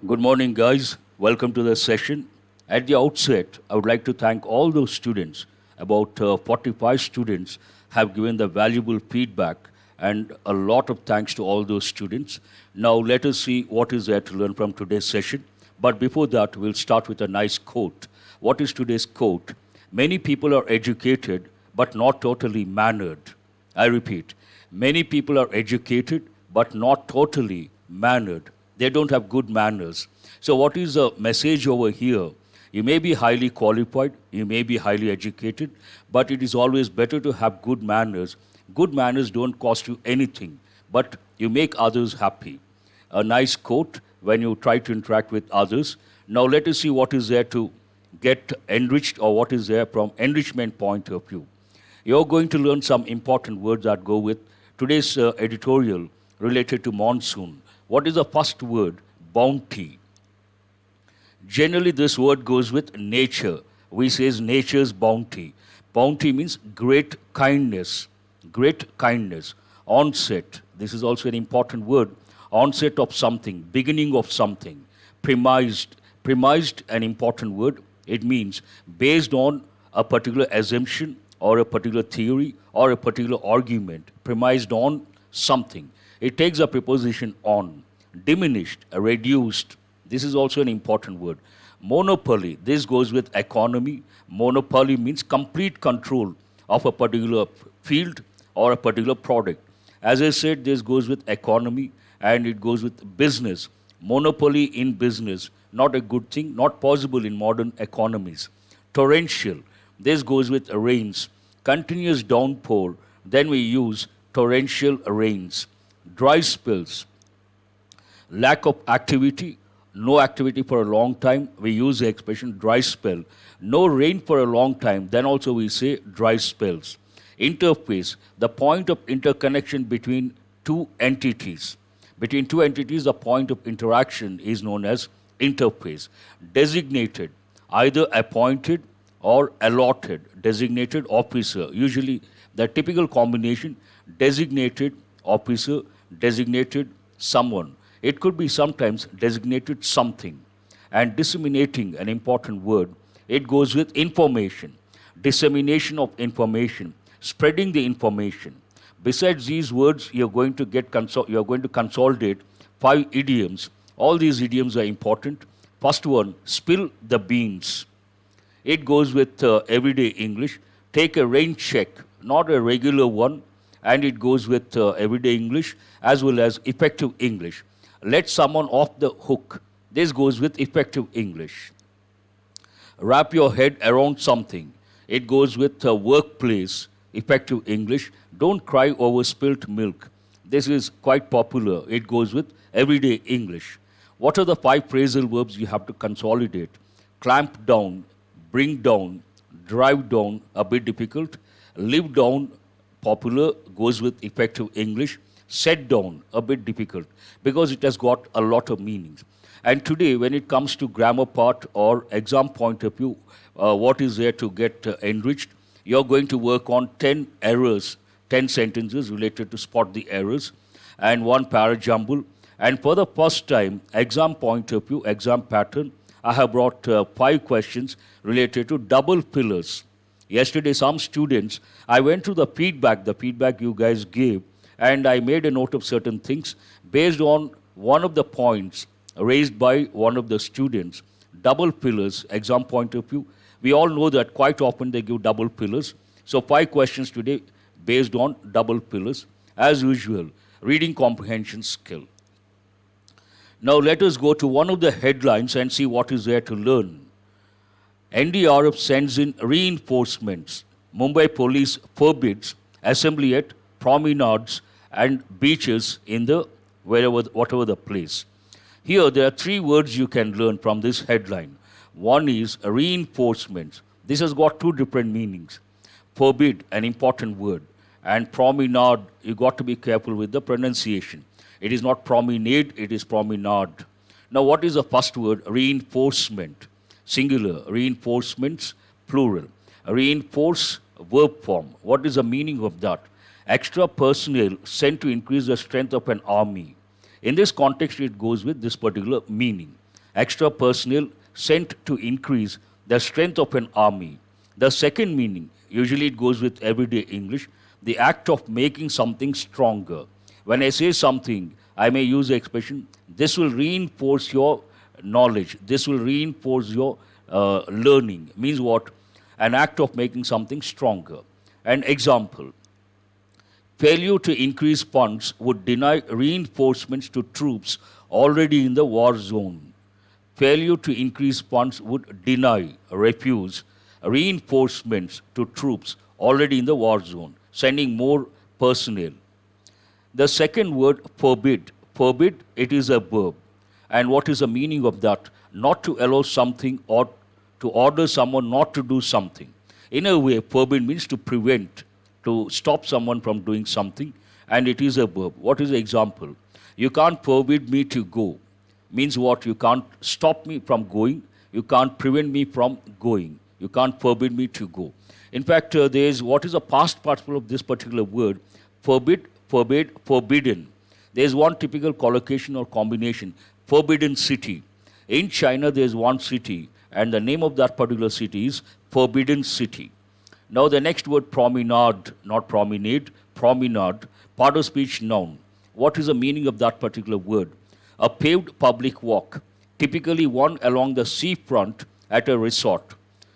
Good morning, guys. Welcome to the session. At the outset, I would like to thank all those students. About 45 students have given the valuable feedback, and a lot of thanks to all those students. Now, let us see what is there to learn from today's session. But before that, we'll start with a nice quote. What is today's quote? Many people are educated, but not totally mannered. I repeat, many people are educated, but not totally mannered. They don't have good manners. So what is the message over here? You may be highly qualified, you may be highly educated, but it is always better to have good manners. Good manners don't cost you anything, but you make others happy. A nice quote when you try to interact with others. Now let us see what is there to get enriched, or what is there from enrichment point of view. You're going to learn some important words that go with today's editorial related to monsoon. What is the first word? Bounty. Generally, this word goes with nature. We say nature's bounty. Bounty means great kindness. Great kindness. Onset. This is also an important word. Onset of something. Beginning of something. Premised. Premised, an important word. It means based on a particular assumption or a particular theory or a particular argument. Premised on something. It takes a preposition on. Diminished, reduced. This is also an important word. Monopoly. This goes with economy. Monopoly means complete control of a particular field or a particular product. As I said, this goes with economy and it goes with business. Monopoly in business, not a good thing, not possible in modern economies. Torrential. This goes with rains. Continuous downpour. Then we use torrential rains. Dry spells, lack of activity, no activity for a long time, we use the expression dry spell. No rain for a long time, then also we say dry spells. Interface, the point of interconnection between two entities. Between two entities, the point of interaction is known as interface. Designated, either appointed or allotted. Designated officer, usually the typical combination, designated officer, designated someone. It could be sometimes designated something. And disseminating, an important word, it goes with information. Dissemination of information, spreading the information. Besides these words, you're going to consolidate 5 idioms. All these idioms are important. First one, spill the beans. It goes with everyday English. Take a rain check, not a regular one, and it goes with everyday English as well as effective English. Let someone off the hook. This goes with effective English. Wrap your head around something. It goes with workplace, effective English. Don't cry over spilt milk. This is quite popular. It goes with everyday English. What are the 5 phrasal verbs you have to consolidate? Clamp down, bring down, drive down, a bit difficult. Live down, popular, goes with effective English. Set down, a bit difficult, because it has got a lot of meanings. And today, when it comes to grammar part or exam point of view, what is there to get enriched? You're going to work on 10 errors, 10 sentences related to spot the errors, and 1 parajumble. And for the first time, exam point of view, exam pattern, I have brought 5 questions related to double fillers. Yesterday, some students, I went through the feedback you guys gave, and I made a note of certain things based on one of the points raised by one of the students. Double fillers, exam point of view. We all know that quite often they give double fillers. So 5 questions today based on double fillers. As usual, reading comprehension skill. Now let us go to one of the headlines and see what is there to learn. NDRF sends in reinforcements. Mumbai police forbids assembly at promenades and beaches in the whatever the place. Here there are 3 words you can learn from this headline. One is reinforcements. This has got 2 different meanings. Forbid, an important word, and promenade, you got to be careful with the pronunciation. It is not promenade, it is promenade. Now what is the first word? Reinforcement, singular. Reinforcements, plural. Reinforce, verb form. What is the meaning of that? extra personnel sent to increase the strength of an army. In this context, it goes with this particular meaning. Extra personnel sent to increase the strength of an army. The second meaning, usually it goes with everyday English, the act of making something stronger. When I say something, I may use the expression, this will reinforce your knowledge, this will reinforce your learning. Means what? An act of making something stronger. An example, failure to increase funds would deny reinforcements to troops already in the war zone. Failure to increase funds would deny, refuse reinforcements to troops already in the war zone, sending more personnel. The second word, forbid. Forbid, it is a verb. And what is the meaning of that? Not to allow something or to order someone not to do something. In a way, forbid means to prevent, to stop someone from doing something, and it is a verb. What is the example? You can't forbid me to go. Means what? You can't stop me from going. You can't prevent me from going. You can't forbid me to go. In fact, there is what is the past participle of this particular word? Forbid, forbade, forbidden. There is one typical collocation or combination, forbidden city. In China, there is one city, and the name of that particular city is Forbidden City. Now the next word, promenade, not promenade, promenade, part of speech noun. What is the meaning of that particular word? A paved public walk, typically one along the seafront at a resort.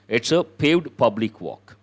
It's a paved public walk.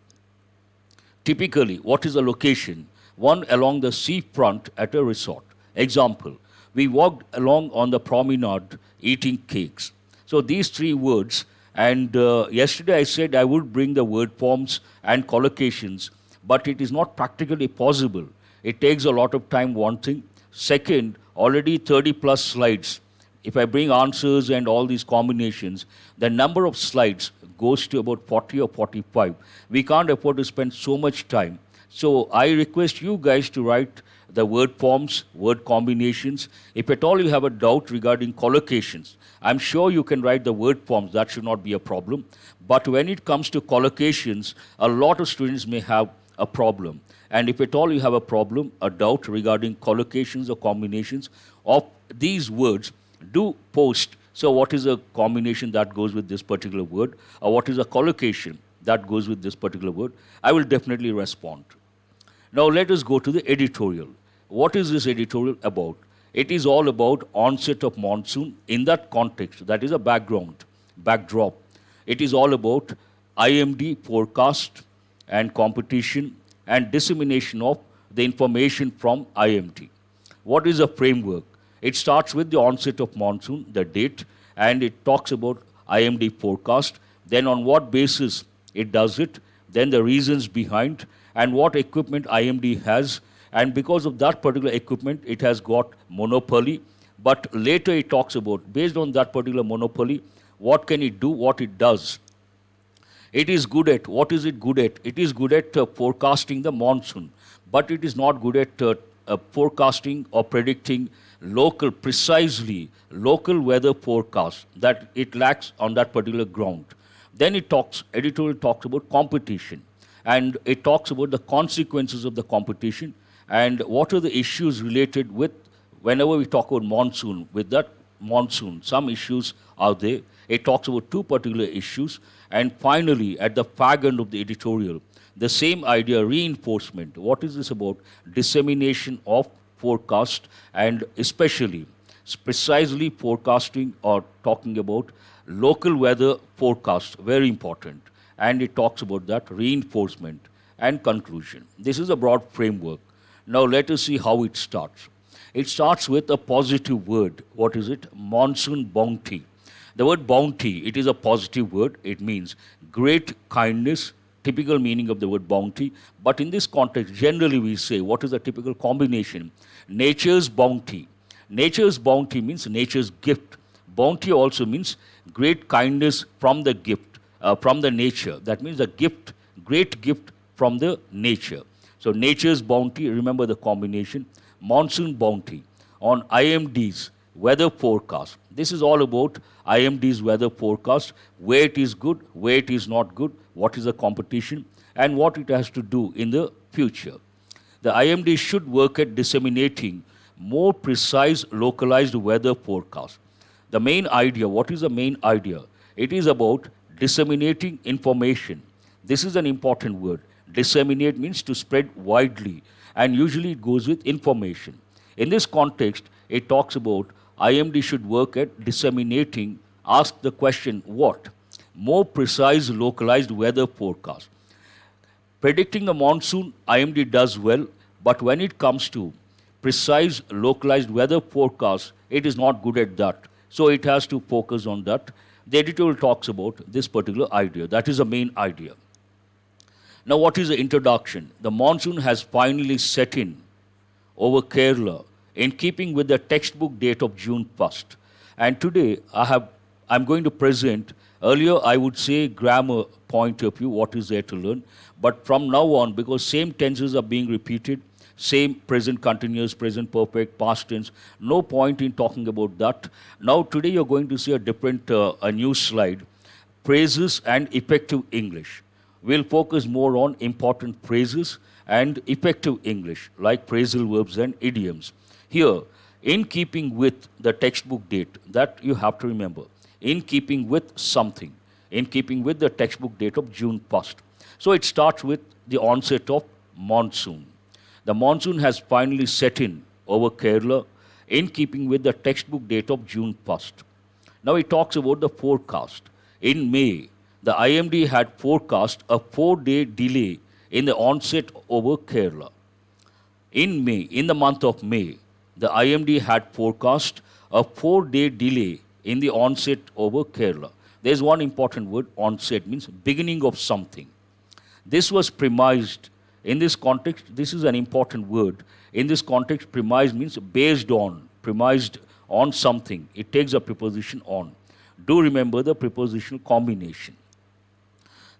Typically, what is the location? One along the seafront at a resort. Example, we walked along on the promenade eating cakes. So these three words, and yesterday I said I would bring the word forms and collocations, but it is not practically possible. It takes a lot of time, one thing. Second, already 30 plus slides. If I bring answers and all these combinations, the number of slides goes to about 40 or 45. We can't afford to spend so much time. So I request you guys to write the word forms, word combinations. If at all you have a doubt regarding collocations, I'm sure you can write the word forms. That should not be a problem. But when it comes to collocations, a lot of students may have a problem. And if at all you have a problem, a doubt regarding collocations or combinations of these words, do post. So what is a combination that goes with this particular word? Or what is a collocation that goes with this particular word? I will definitely respond. Now let us go to the editorial. What is this editorial about? It is all about onset of monsoon. In that context, that is a backdrop. It is all about IMD forecast and competition and dissemination of the information from IMD. What is a framework? It starts with the onset of monsoon, the date, and it talks about IMD forecast, then on what basis it does it, then the reasons behind, and what equipment IMD has, and because of that particular equipment, it has got monopoly. But later it talks about, based on that particular monopoly, what can it do, what it does. It is good at, what is it good at? It is good at forecasting the monsoon, but it is not good at forecasting or predicting precisely local weather forecast, that it lacks on that particular ground. Then editorial talks about competition, and it talks about the consequences of the competition and what are the issues related with, whenever we talk about monsoon, with that monsoon, some issues are there. It talks about two particular issues. And finally, at the fag end of the editorial, the same idea, reinforcement. What is this about? Dissemination of forecast, and especially precisely forecasting or talking about local weather forecast, very important. And it talks about that reinforcement and conclusion. This is a broad framework. Now let us see how it starts. It starts with a positive word. What is it? Monsoon bounty. The word bounty, it is a positive word. It means great kindness, typical meaning of the word bounty. But in this context, generally we say, what is the typical combination? Nature's bounty. Nature's bounty means nature's gift. Bounty also means great kindness from the gift, from the nature. That means a gift, great gift from the nature. So nature's bounty, remember the combination. Monsoon bounty on IMD's weather forecast. This is all about IMD's weather forecast, where it is good, where it is not good, what is the competition, and what it has to do in the future. the IMD should work at disseminating more precise localized weather forecasts. The main idea, what is the main idea? It is about disseminating information. This is an important word. Disseminate means to spread widely, and usually it goes with information. In this context, it talks about IMD should work at disseminating, ask the question, what? More precise localized weather forecast. Predicting the monsoon, IMD does well, but when it comes to precise localized weather forecast, it is not good at that. So it has to focus on that. The editorial talks about this particular idea. That is the main idea. Now, what is the introduction? The monsoon has finally set in over Kerala in keeping with the textbook date of June 1st. And today, I'm going to present, earlier I would say grammar point of view, what is there to learn. But from now on, because same tenses are being repeated, same present continuous, present perfect, past tense, no point in talking about that. Now, today you're going to see a different, a new slide, phrases and effective English. We'll focus more on important phrases and effective English, like phrasal verbs and idioms. Here, in keeping with the textbook date, that you have to remember, in keeping with something, in keeping with the textbook date of June 1st. So it starts with the onset of monsoon. The monsoon has finally set in over Kerala in keeping with the textbook date of June 1st. Now it talks about the forecast. In May, the IMD had forecast a 4-day delay in the onset over Kerala. In May, in the month of May, the IMD had forecast a 4-day delay in the onset over Kerala. There's one important word, onset means beginning of something. This was premised. In this context, this is an important word. In this context, premise means based on, premised on something. It takes a preposition on. Do remember the prepositional combination.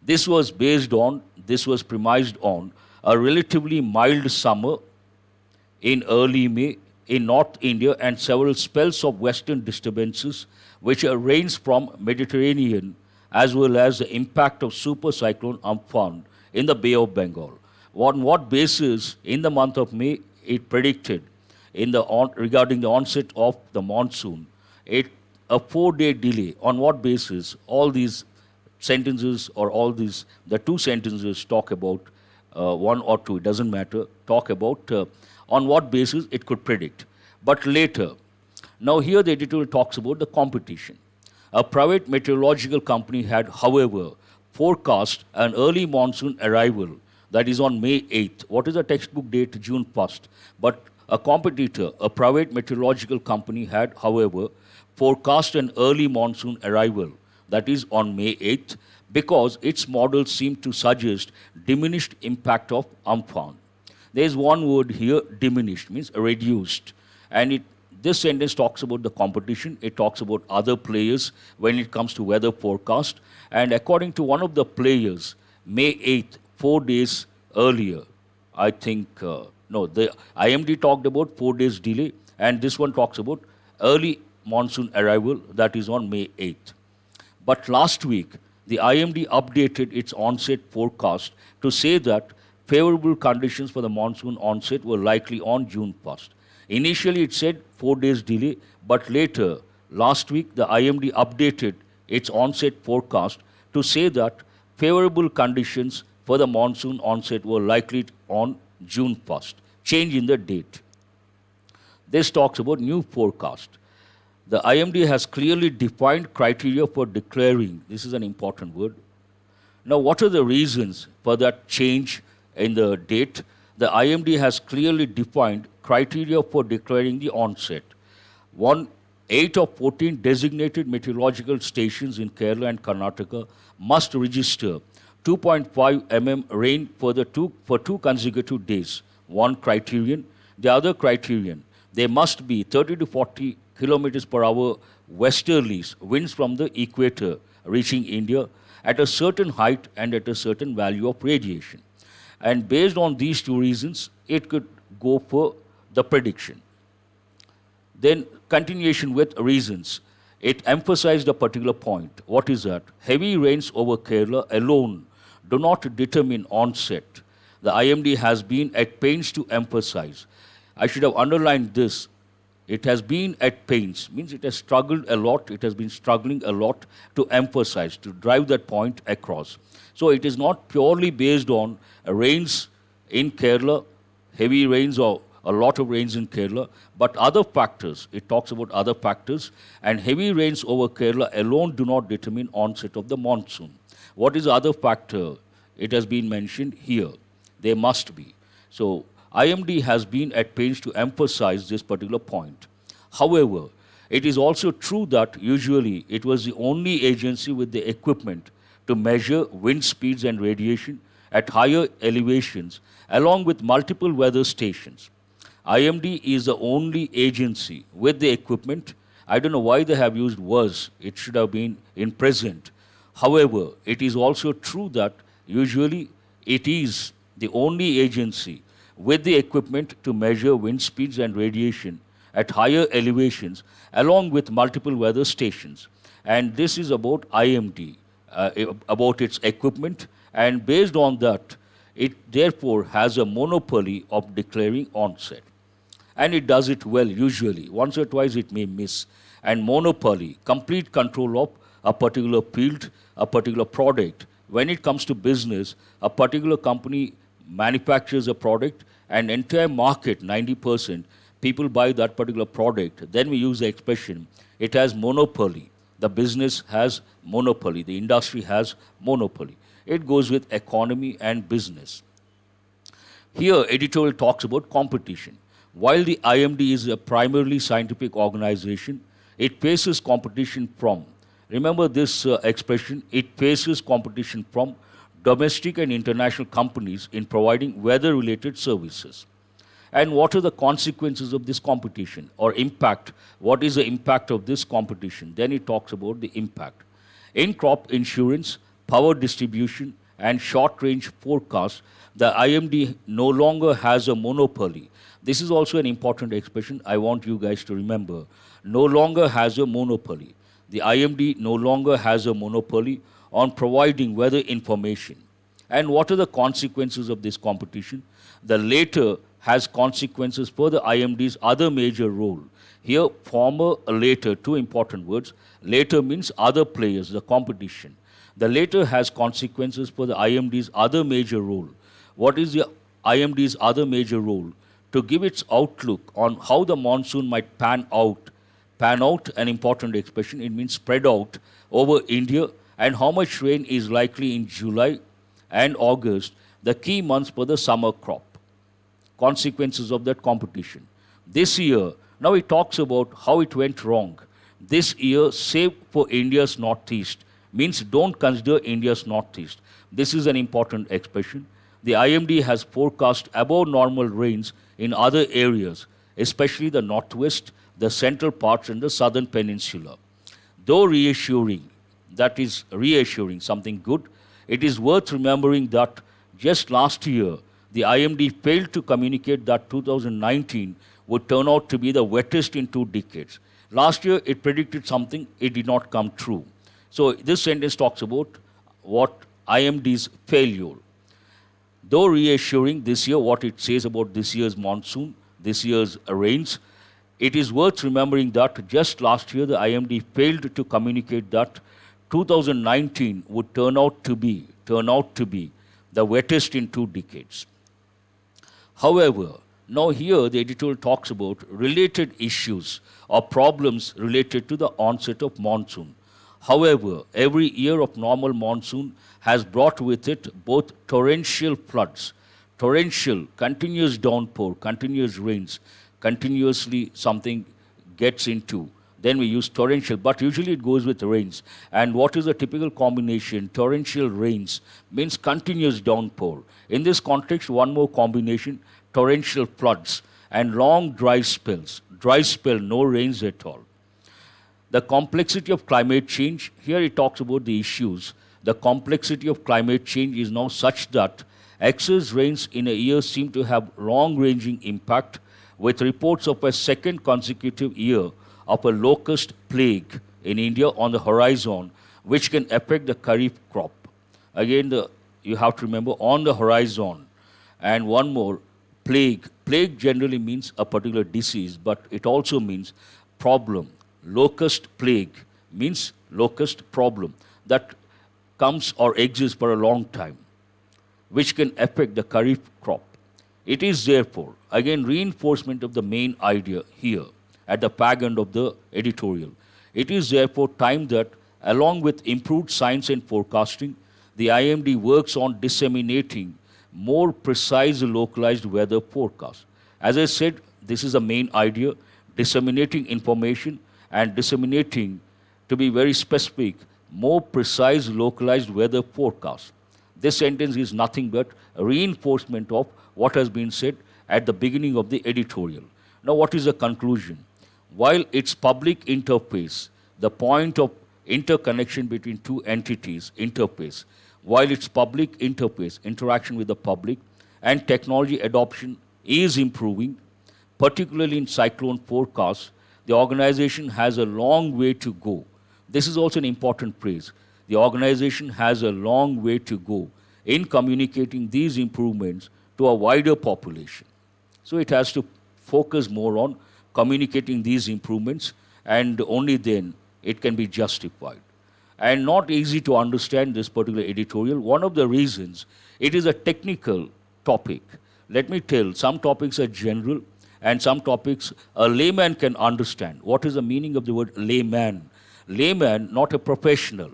This was based on, this was premised on a relatively mild summer in early May in North India and several spells of western disturbances which are rains from Mediterranean as well as the impact of super cyclone Amphan in the Bay of Bengal. On what basis, in the month of May, it predicted regarding the onset of the monsoon, a 4-day delay. On what basis? All these sentences or the two sentences talk about one or two, it doesn't matter, talk about on what basis it could predict. But later, now here the editorial talks about the competition. A private meteorological company had, however, forecast an early monsoon arrival, that is on May 8th. What is the textbook date? June 1st. But a competitor, a private meteorological company had, however, forecast an early monsoon arrival, that is on May 8th, because its models seem to suggest diminished impact of Amphan. There is one word here, diminished, means reduced. And this sentence talks about the competition. It talks about other players when it comes to weather forecast. And according to one of the players, May 8th, 4 days earlier, I think, the IMD talked about 4 days delay, and this one talks about early monsoon arrival, that is on May 8th. But last week, the IMD updated its onset forecast to say that favorable conditions for the monsoon onset were likely on June 1st. Initially, it said 4 days delay, but later, last week, the IMD updated its onset forecast to say that favorable conditions for the monsoon onset were likely on June 1st. Change in the date. This talks about new forecast. The IMD has clearly defined criteria for declaring, this is an important word. Now, what are the reasons for that change in the date? The IMD has clearly defined criteria for declaring the onset. 8 of 14 designated meteorological stations in Kerala and Karnataka must register 2.5 mm rain for two consecutive days. One criterion. The other criterion, there must be 30 to 40 kilometers per hour westerlies, winds from the equator reaching India at a certain height and at a certain value of radiation. And based on these two reasons, it could go for the prediction. Then continuation with reasons. It emphasized a particular point. What is that? Heavy rains over Kerala alone do not determine onset. the IMD has been at pains to emphasize. I should have underlined this. It has been at pains, means it has struggled a lot, it has been struggling a lot to emphasize, to drive that point across. So it is not purely based on rains in Kerala, heavy rains or a lot of rains in Kerala, but other factors. It talks about other factors, and heavy rains over Kerala alone do not determine onset of the monsoon. What is the other factor? It has been mentioned here. There must be. So IMD has been at pains to emphasize this particular point. However, it is also true that usually it was the only agency with the equipment to measure wind speeds and radiation at higher elevations along with multiple weather stations. IMD is the only agency with the equipment. I don't know why they have used was. It should have been in present. However, it is also true that usually it is the only agency with the equipment to measure wind speeds and radiation at higher elevations along with multiple weather stations. And this is about IMD, about its equipment, and based on that, it therefore has a monopoly of declaring onset. And it does it well usually. Once or twice it may miss. And monopoly, complete control of a particular field, a particular product. When it comes to business, a particular company manufactures a product and entire market, 90%, people buy that particular product. Then we use the expression, it has monopoly. The business has monopoly. The industry has monopoly. It goes with economy and business. Here, editorial talks about competition. While the IMD is a primarily scientific organization, it faces competition from, remember this expression, it faces competition from domestic and international companies in providing weather-related services. And what are the consequences of this competition or impact? What is the impact of this competition? Then it talks about the impact. In crop insurance, power distribution, and short-range forecast, the IMD no longer has a monopoly. This is also an important expression I want you guys to remember. No longer has a monopoly. The IMD no longer has a monopoly on providing weather information. And what are the consequences of this competition? The latter has consequences for the IMD's other major role. Here, former, later, two important words. Later means other players, the competition. The latter has consequences for the IMD's other major role. What is the IMD's other major role? To give its outlook on how the monsoon might pan out. Pan out, an important expression, it means spread out over India, and how much rain is likely in July and August, the key months for the summer crop. Consequences of that competition. This year, now it talks about how it went wrong. This year, save for India's northeast, means don't consider India's northeast. This is an important expression. The IMD has forecast above normal rains in other areas, especially the northwest, the central parts, and the southern peninsula. Though reassuring, that is reassuring, something good, it is worth remembering that just last year, the IMD failed to communicate that 2019 would turn out to be the wettest in 2 decades. Last year, it predicted something, it did not come true. So this sentence talks about what IMD's failure. Though reassuring this year, what it says about this year's monsoon, this year's rains, it is worth remembering that just last year, the IMD failed to communicate that 2019 would turn out to be the wettest in 2 decades. However, now here the editorial talks about related issues or problems related to the onset of monsoon. However, every year of normal monsoon has brought with it both torrential floods, torrential, continuous downpour, continuous rains, continuously something gets into. Then we use torrential, but usually it goes with rains. And what is the typical combination? Torrential rains means continuous downpour. In this context, one more combination, torrential floods and long dry spells. Dry spell, no rains at all. The complexity of climate change, here it talks about the issues. The complexity of climate change is now such that excess rains in a year seem to have long-ranging impact, with reports of a second consecutive year of a locust plague in India on the horizon, which can affect the Kharif crop. Again, you have to remember on the horizon. And one more, plague. Plague generally means a particular disease, but it also means problem. Locust plague means locust problem that comes or exists for a long time, which can affect the kharif crop. It is therefore, again, reinforcement of the main idea here at the fag end of the editorial. It is therefore time that, along with improved science and forecasting, the IMD works on disseminating more precise localized weather forecasts. As I said, this is the main idea, disseminating information and disseminating, to be very specific, more precise localized weather forecasts. This sentence is nothing but a reinforcement of what has been said at the beginning of the editorial. Now, what is the conclusion? While its public interface, the point of interconnection between two entities, interface, while its public interface, interaction with the public, and technology adoption is improving, particularly in cyclone forecasts, the organization has a long way to go. This is also an important phrase. The organization has a long way to go in communicating these improvements to a wider population. So it has to focus more on communicating these improvements, and only then it can be justified. And not easy to understand this particular editorial. One of the reasons, it is a technical topic. Let me tell, some topics are general and some topics a layman can understand. What is the meaning of the word layman? Layman, not a professional.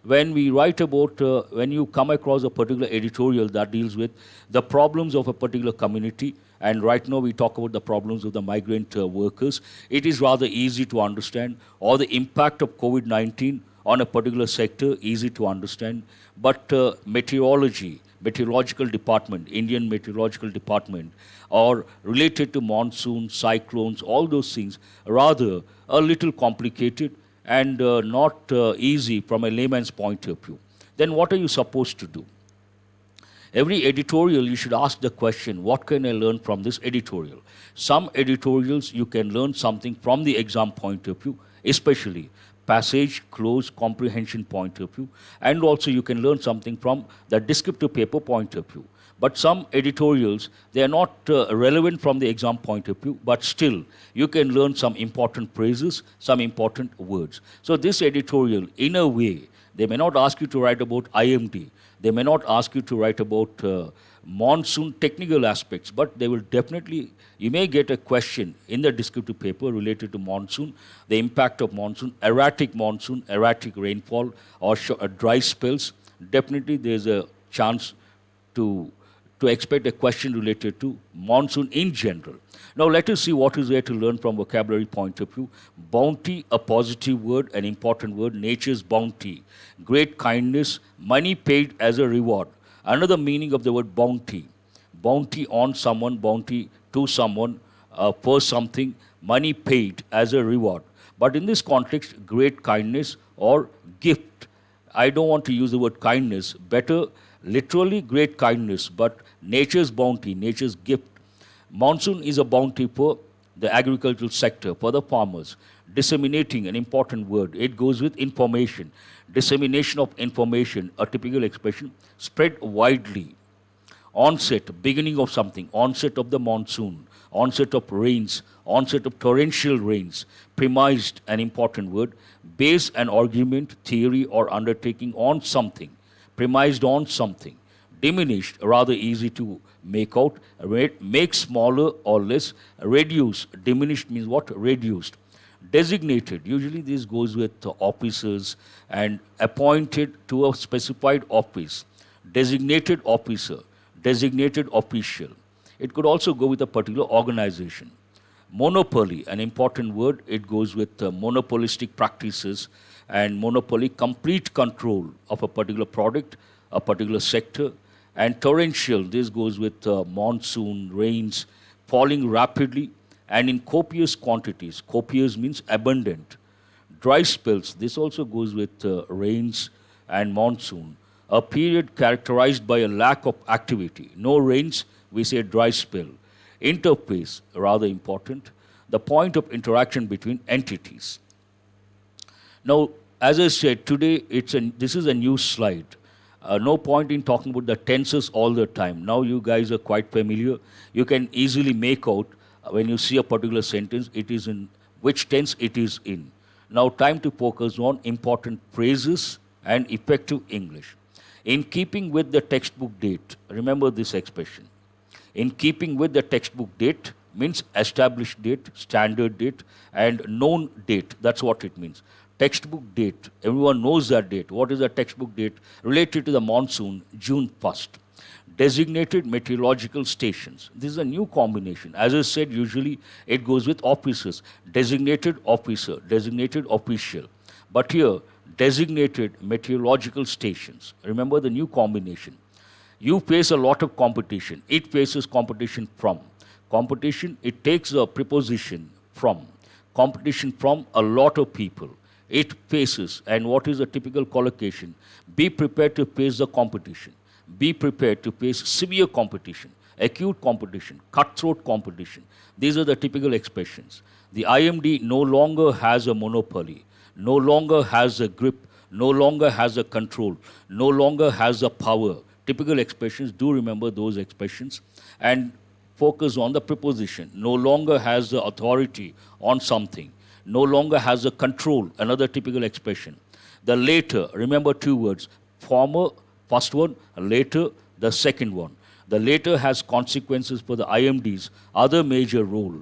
When we write about, when you come across a particular editorial that deals with the problems of a particular community, and right now we talk about the problems of the migrant workers, it is rather easy to understand, or the impact of COVID-19 on a particular sector, easy to understand. But meteorology, meteorological department, Indian meteorological department, or related to monsoon, cyclones, all those things, rather a little complicated and not easy from a layman's point of view. Then what are you supposed to do? Every editorial, you should ask the question, what can I learn from this editorial? Some editorials, you can learn something from the exam point of view, especially passage, close, comprehension point of view, and also you can learn something from the descriptive paper point of view. But some editorials, they are not relevant from the exam point of view, but still you can learn some important phrases, some important words. So this editorial, in a way, they may not ask you to write about IMD, they may not ask you to write about monsoon technical aspects, but they will definitely, you may get a question in the descriptive paper related to monsoon, the impact of monsoon, erratic rainfall, or dry spells. Definitely there's a chance to expect a question related to monsoon in general. Now let us see what is there to learn from vocabulary point of view. Bounty, a positive word, an important word. Nature's bounty, great kindness, money paid as a reward. Another meaning of the word bounty. Bounty on someone, bounty to someone, for something, money paid as a reward. But in this context, great kindness or gift. I don't want to use the word kindness, better literally great kindness, but nature's bounty, nature's gift. Monsoon is a bounty for the agricultural sector, for the farmers. Disseminating, an important word. It goes with information. Dissemination of information, a typical expression, spread widely. Onset, beginning of something, onset of the monsoon, onset of rains, onset of torrential rains. Premised, an important word. Base an argument, theory, or undertaking on something. Premised on something. Diminished, rather easy to make out. Make smaller or less. Reduce, diminished means what? Reduced. Designated, usually this goes with officers, and appointed to a specified office. Designated officer, designated official. It could also go with a particular organization. Monopoly, an important word. It goes with monopolistic practices, and monopoly, complete control of a particular product, a particular sector. And torrential, this goes with monsoon, rains, falling rapidly and in copious quantities. Copious means abundant. Dry spells, this also goes with rains and monsoon. A period characterized by a lack of activity. No rains, we say dry spell. Interface, rather important. The point of interaction between entities. Now, as I said, today this is a new slide. No point in talking about the tenses all the time. Now you guys are quite familiar. You can easily make out when you see a particular sentence, it is in which tense it is in. Now time to focus on important phrases and effective English. In keeping with the textbook date, remember this expression. In keeping with the textbook date means established date, standard date, and known date. That's what it means. Textbook date, everyone knows that date. What is the textbook date? Related to the monsoon, June 1st. Designated meteorological stations. This is a new combination. As I said, usually it goes with officers. Designated officer, designated official. But here, designated meteorological stations. Remember the new combination. You face a lot of competition. It faces competition from. Competition, it takes a preposition from. Competition from a lot of people. It faces, and what is a typical collocation? Be prepared to face the competition. Be prepared to face severe competition, acute competition, cutthroat competition. These are the typical expressions. The IMD no longer has a monopoly, no longer has a grip, no longer has a control, no longer has a power. Typical expressions, do remember those expressions and focus on the preposition. No longer has the authority on something, no longer has a control, another typical expression. The later, remember two words, former, first one, later, the second one. The later has consequences for the IMD's other major role.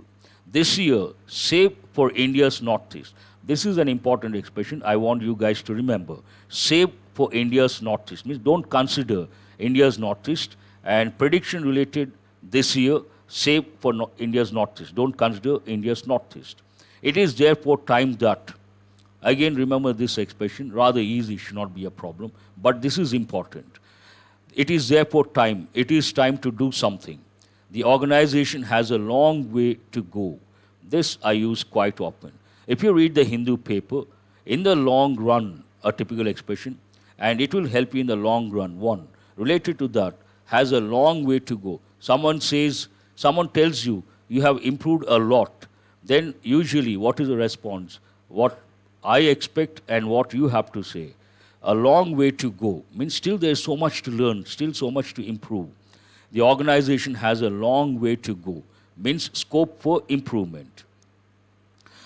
This year, save for India's Northeast. This is an important expression I want you guys to remember. Save for India's Northeast means don't consider India's Northeast, and prediction related this year, save for India's Northeast. Don't consider India's Northeast. It is therefore time that, again remember this expression, rather easy, should not be a problem, but this is important. It is therefore time, it is time to do something. The organization has a long way to go. This I use quite often. If you read the Hindu paper, in the long run, a typical expression, and it will help you in the long run. One, related to that, has a long way to go. Someone tells you, you have improved a lot. Then usually, what is the response? What I expect and what you have to say. A long way to go means still there's so much to learn, still so much to improve. The organization has a long way to go means scope for improvement.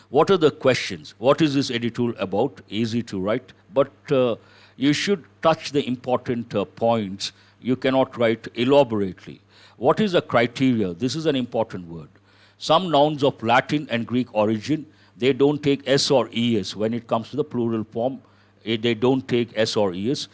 What are the questions? What is this editorial about? Easy to write, but you should touch the important points. You cannot write elaborately. What is the criteria? This is an important word. Some nouns of Latin and Greek origin, they don't take S or ES when it comes to the plural form. They don't take S or ES.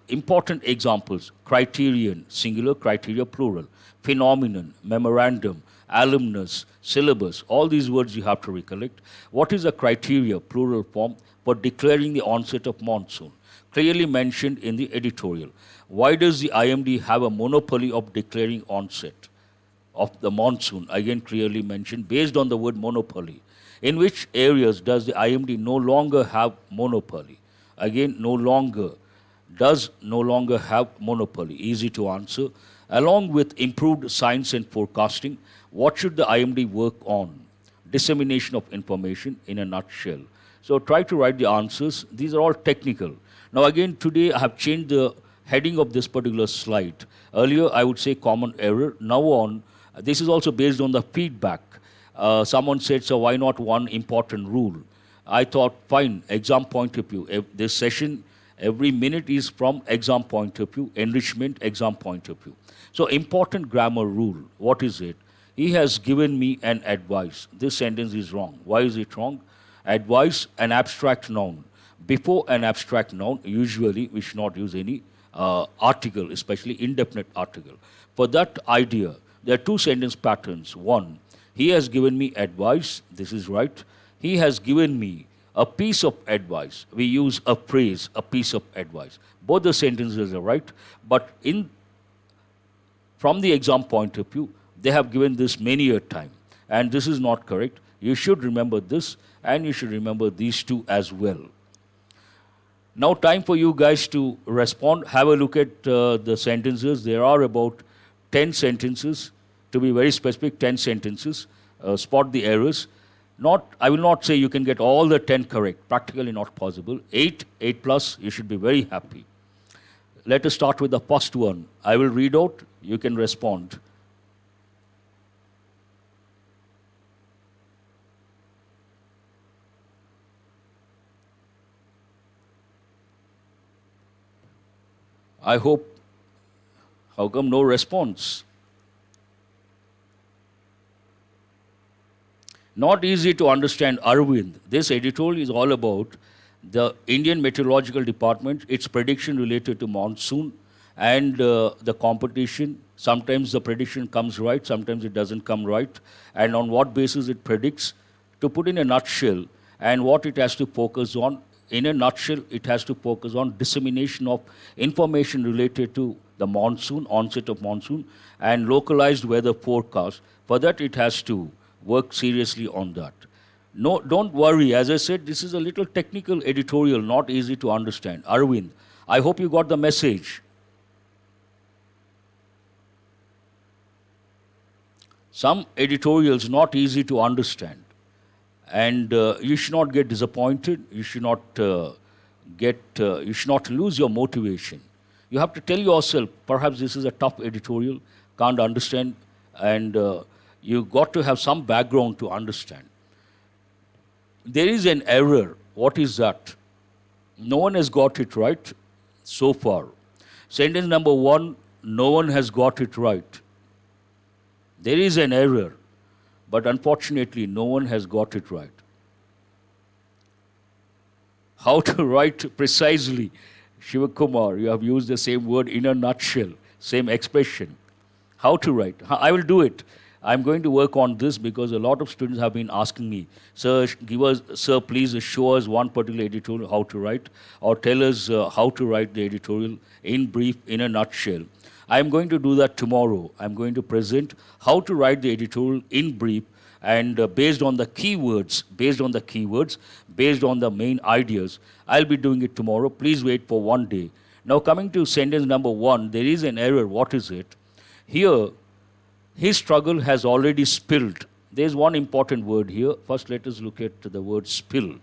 Important examples, criterion, singular, criteria, plural. Phenomenon, memorandum, alumnus, syllabus, all these words you have to recollect. What is the criteria, plural form, for declaring the onset of monsoon? Clearly mentioned in the editorial. Why does the IMD have a monopoly of declaring onset of the monsoon? Again, clearly mentioned, based on the word monopoly. In which areas does the IMD no longer have monopoly? Again, no longer have monopoly. Easy to answer. Along with improved science and forecasting, what should the IMD work on? Dissemination of information in a nutshell. So try to write the answers. These are all technical. Now again, today I have changed the heading of this particular slide. Earlier I would say common error. Now on, this is also based on the feedback. Someone said, so why not one important rule? I thought, fine, exam point of view. This session, every minute is from exam point of view, enrichment, exam point of view. So important grammar rule, what is it? He has given me an advice. This sentence is wrong. Why is it wrong? Advice, an abstract noun. Before an abstract noun, usually we should not use any article, especially indefinite article. For that idea, there are two sentence patterns. One, he has given me advice. This is right. He has given me a piece of advice. We use a phrase, a piece of advice. Both the sentences are right, but from the exam point of view, they have given this many a time, and this is not correct. You should remember this, and you should remember these two as well. Now time for you guys to respond. Have a look at the sentences. There are about 10 sentences. To be very specific, 10 sentences. Spot the errors. I will not say you can get all the 10 correct. Practically not possible. 8 plus, you should be very happy. let us start with the first one. I will read out, you can respond. I hope, how come no response? Not easy to understand, Arvind. This editorial is all about the Indian Meteorological Department, its prediction related to monsoon and the competition. Sometimes the prediction comes right, sometimes it doesn't come right, and on what basis it predicts. To put in a nutshell, and what it has to focus on, in a nutshell, it has to focus on dissemination of information related to the monsoon, onset of monsoon, and localized weather forecast. For that, it has to work seriously on that. No, don't worry. As I said, this is a little technical editorial, not easy to understand. Arvind, I hope you got the message. Some editorials not easy to understand. And you should not get disappointed. You should not you should not lose your motivation. You have to tell yourself, perhaps this is a tough editorial, can't understand, and you got to have some background to understand. There is an error. What is that? No one has got it right so far. Sentence number 1, no one has got it right. There is an error, but unfortunately, no one has got it right. How to write precisely? Shivakumar, you have used the same word in a nutshell, same expression. How to write? I will do it. I'm going to work on this because a lot of students have been asking me, sir, please show us one particular editorial, how to write, or tell us how to write the editorial in brief, in a nutshell. I'm going to do that tomorrow. I'm going to present how to write the editorial in brief, and based on the keywords, based on the main ideas. I'll be doing it tomorrow. Please wait for one day. Now coming to sentence number 1, there is an error. What is it? Here, his struggle has already spilled. There's one important word here. First, let us look at the word spill.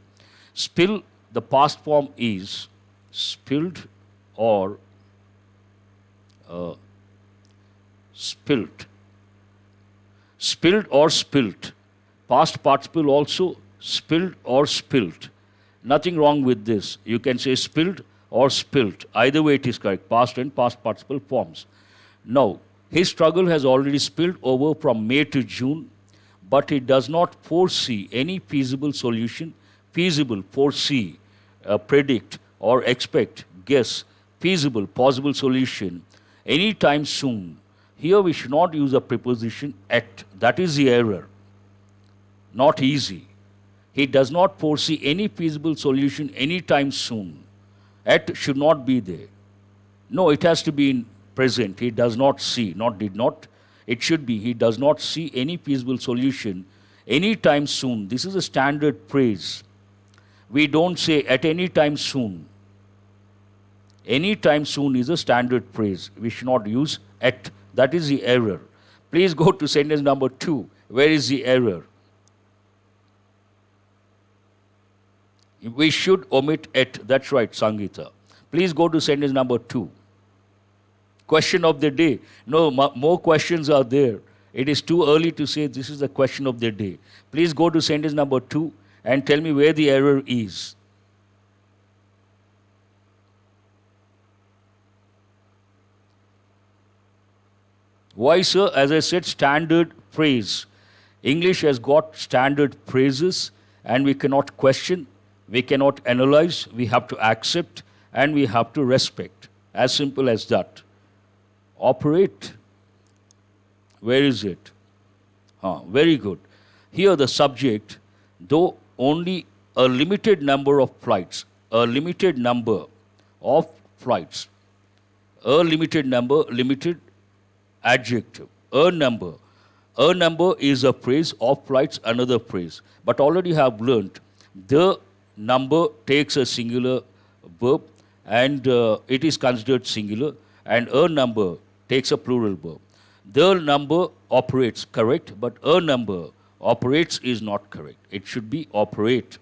Spill, the past form is spilled or spilt. Spilled or spilt. Past participle also, spilled or spilt. Nothing wrong with this. You can say spilled or spilt. Either way it is correct. Past and past participle forms. Now, his struggle has already spilled over from May to June, but he does not foresee any feasible solution. Feasible, foresee, predict or expect, guess, feasible, possible solution anytime soon. Here we should not use a preposition at. That is the error. Not easy. He does not foresee any feasible solution anytime soon. At should not be there. No, it has to be in present. He does not see, not did not. It should be, he does not see any feasible solution anytime soon. This is a standard phrase. We don't say at any time soon. Any time soon is a standard phrase. We should not use at. That is the error. Please go to sentence number 2. Where is the error? We should omit at. That's right, Sangeeta. Please go to sentence number 2. Question of the day. No, more questions are there. It is too early to say this is the question of the day. Please go to sentence number 2 and tell me where the error is. Why, sir? As I said, standard phrase. English has got standard phrases, and we cannot question, we cannot analyze, we have to accept, and we have to respect. As simple as that. Operate. Where is it? Very good. Here the subject, though only a limited number of flights, a limited number of flights, a limited number, limited adjective, a number. A number is a phrase, of flights another phrase. But already have learnt the number takes a singular verb and it is considered singular, and a number takes a plural verb. The number operates, correct, but a number operates is not correct. It should be operate.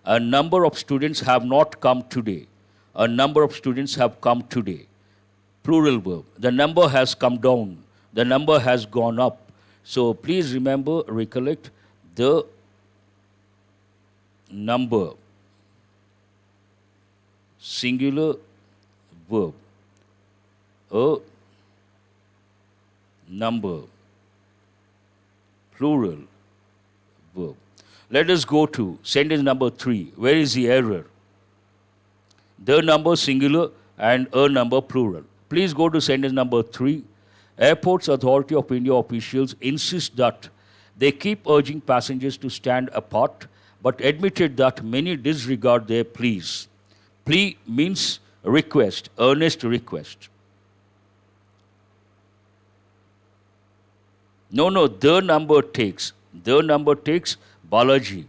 A number of students have not come today. A number of students have come today. plural verb. The number has come down. The number has gone up. So please remember, recollect the number, singular verb, a number, plural verb. Let us go to sentence number 3. Where is the error? The number singular and a number plural. Please go to sentence number 3. Airports Authority of India officials insist that they keep urging passengers to stand apart, but admitted that many disregard their pleas. Plea means request, earnest request. No, the number takes. The number takes Balaji.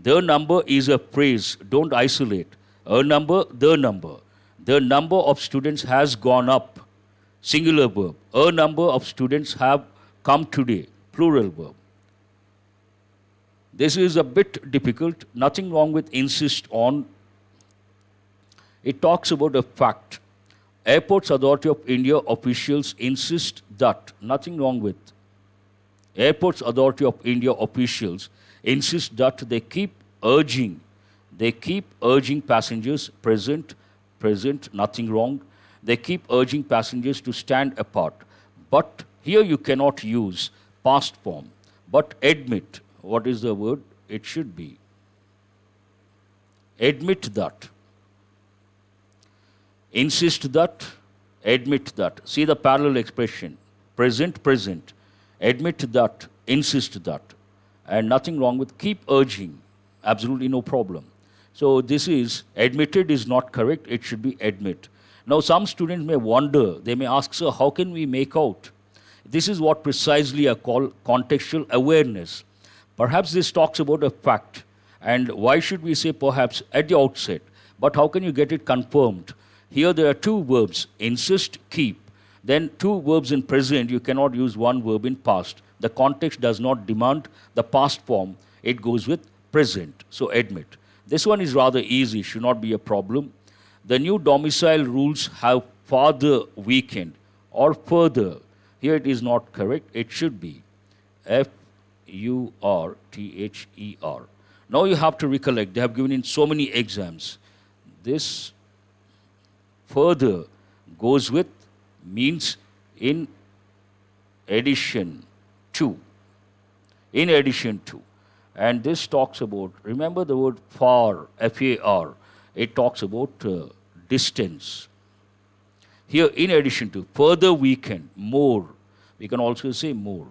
The number is a phrase. Don't isolate. A number, the number. The number of students has gone up. Singular verb. A number of students have come today. Plural verb. This is a bit difficult. Nothing wrong with insist on. It talks about a fact. Airports Authority of India officials insist that. Nothing wrong with. Airports Authority of India officials insist that they keep urging passengers present, nothing wrong. They keep urging passengers to stand apart. But here you cannot use past form. But admit, what is the word? It should be. Admit that. Insist that, admit that. See the parallel expression. Present, present. Admit that, insist that. And nothing wrong with keep urging. Absolutely no problem. So this is, admitted is not correct, it should be admit. Now some students may wonder, they may ask, sir, how can we make out? This is what precisely I call contextual awareness. Perhaps this talks about a fact. And why should we say perhaps at the outset? But how can you get it confirmed? Here there are two verbs, insist, keep. Then two verbs in present, you cannot use one verb in past. The context does not demand the past form. It goes with present. So admit. This one is rather easy, should not be a problem. The new domicile rules have farther weakened or further. Here it is not correct. It should be FURTHER. Now you have to recollect. They have given in so many exams. This further goes with means in addition to. In addition to. And this talks about, remember the word far, F-A-R. It talks about distance. Here, in addition to, further weakened, more. We can also say more.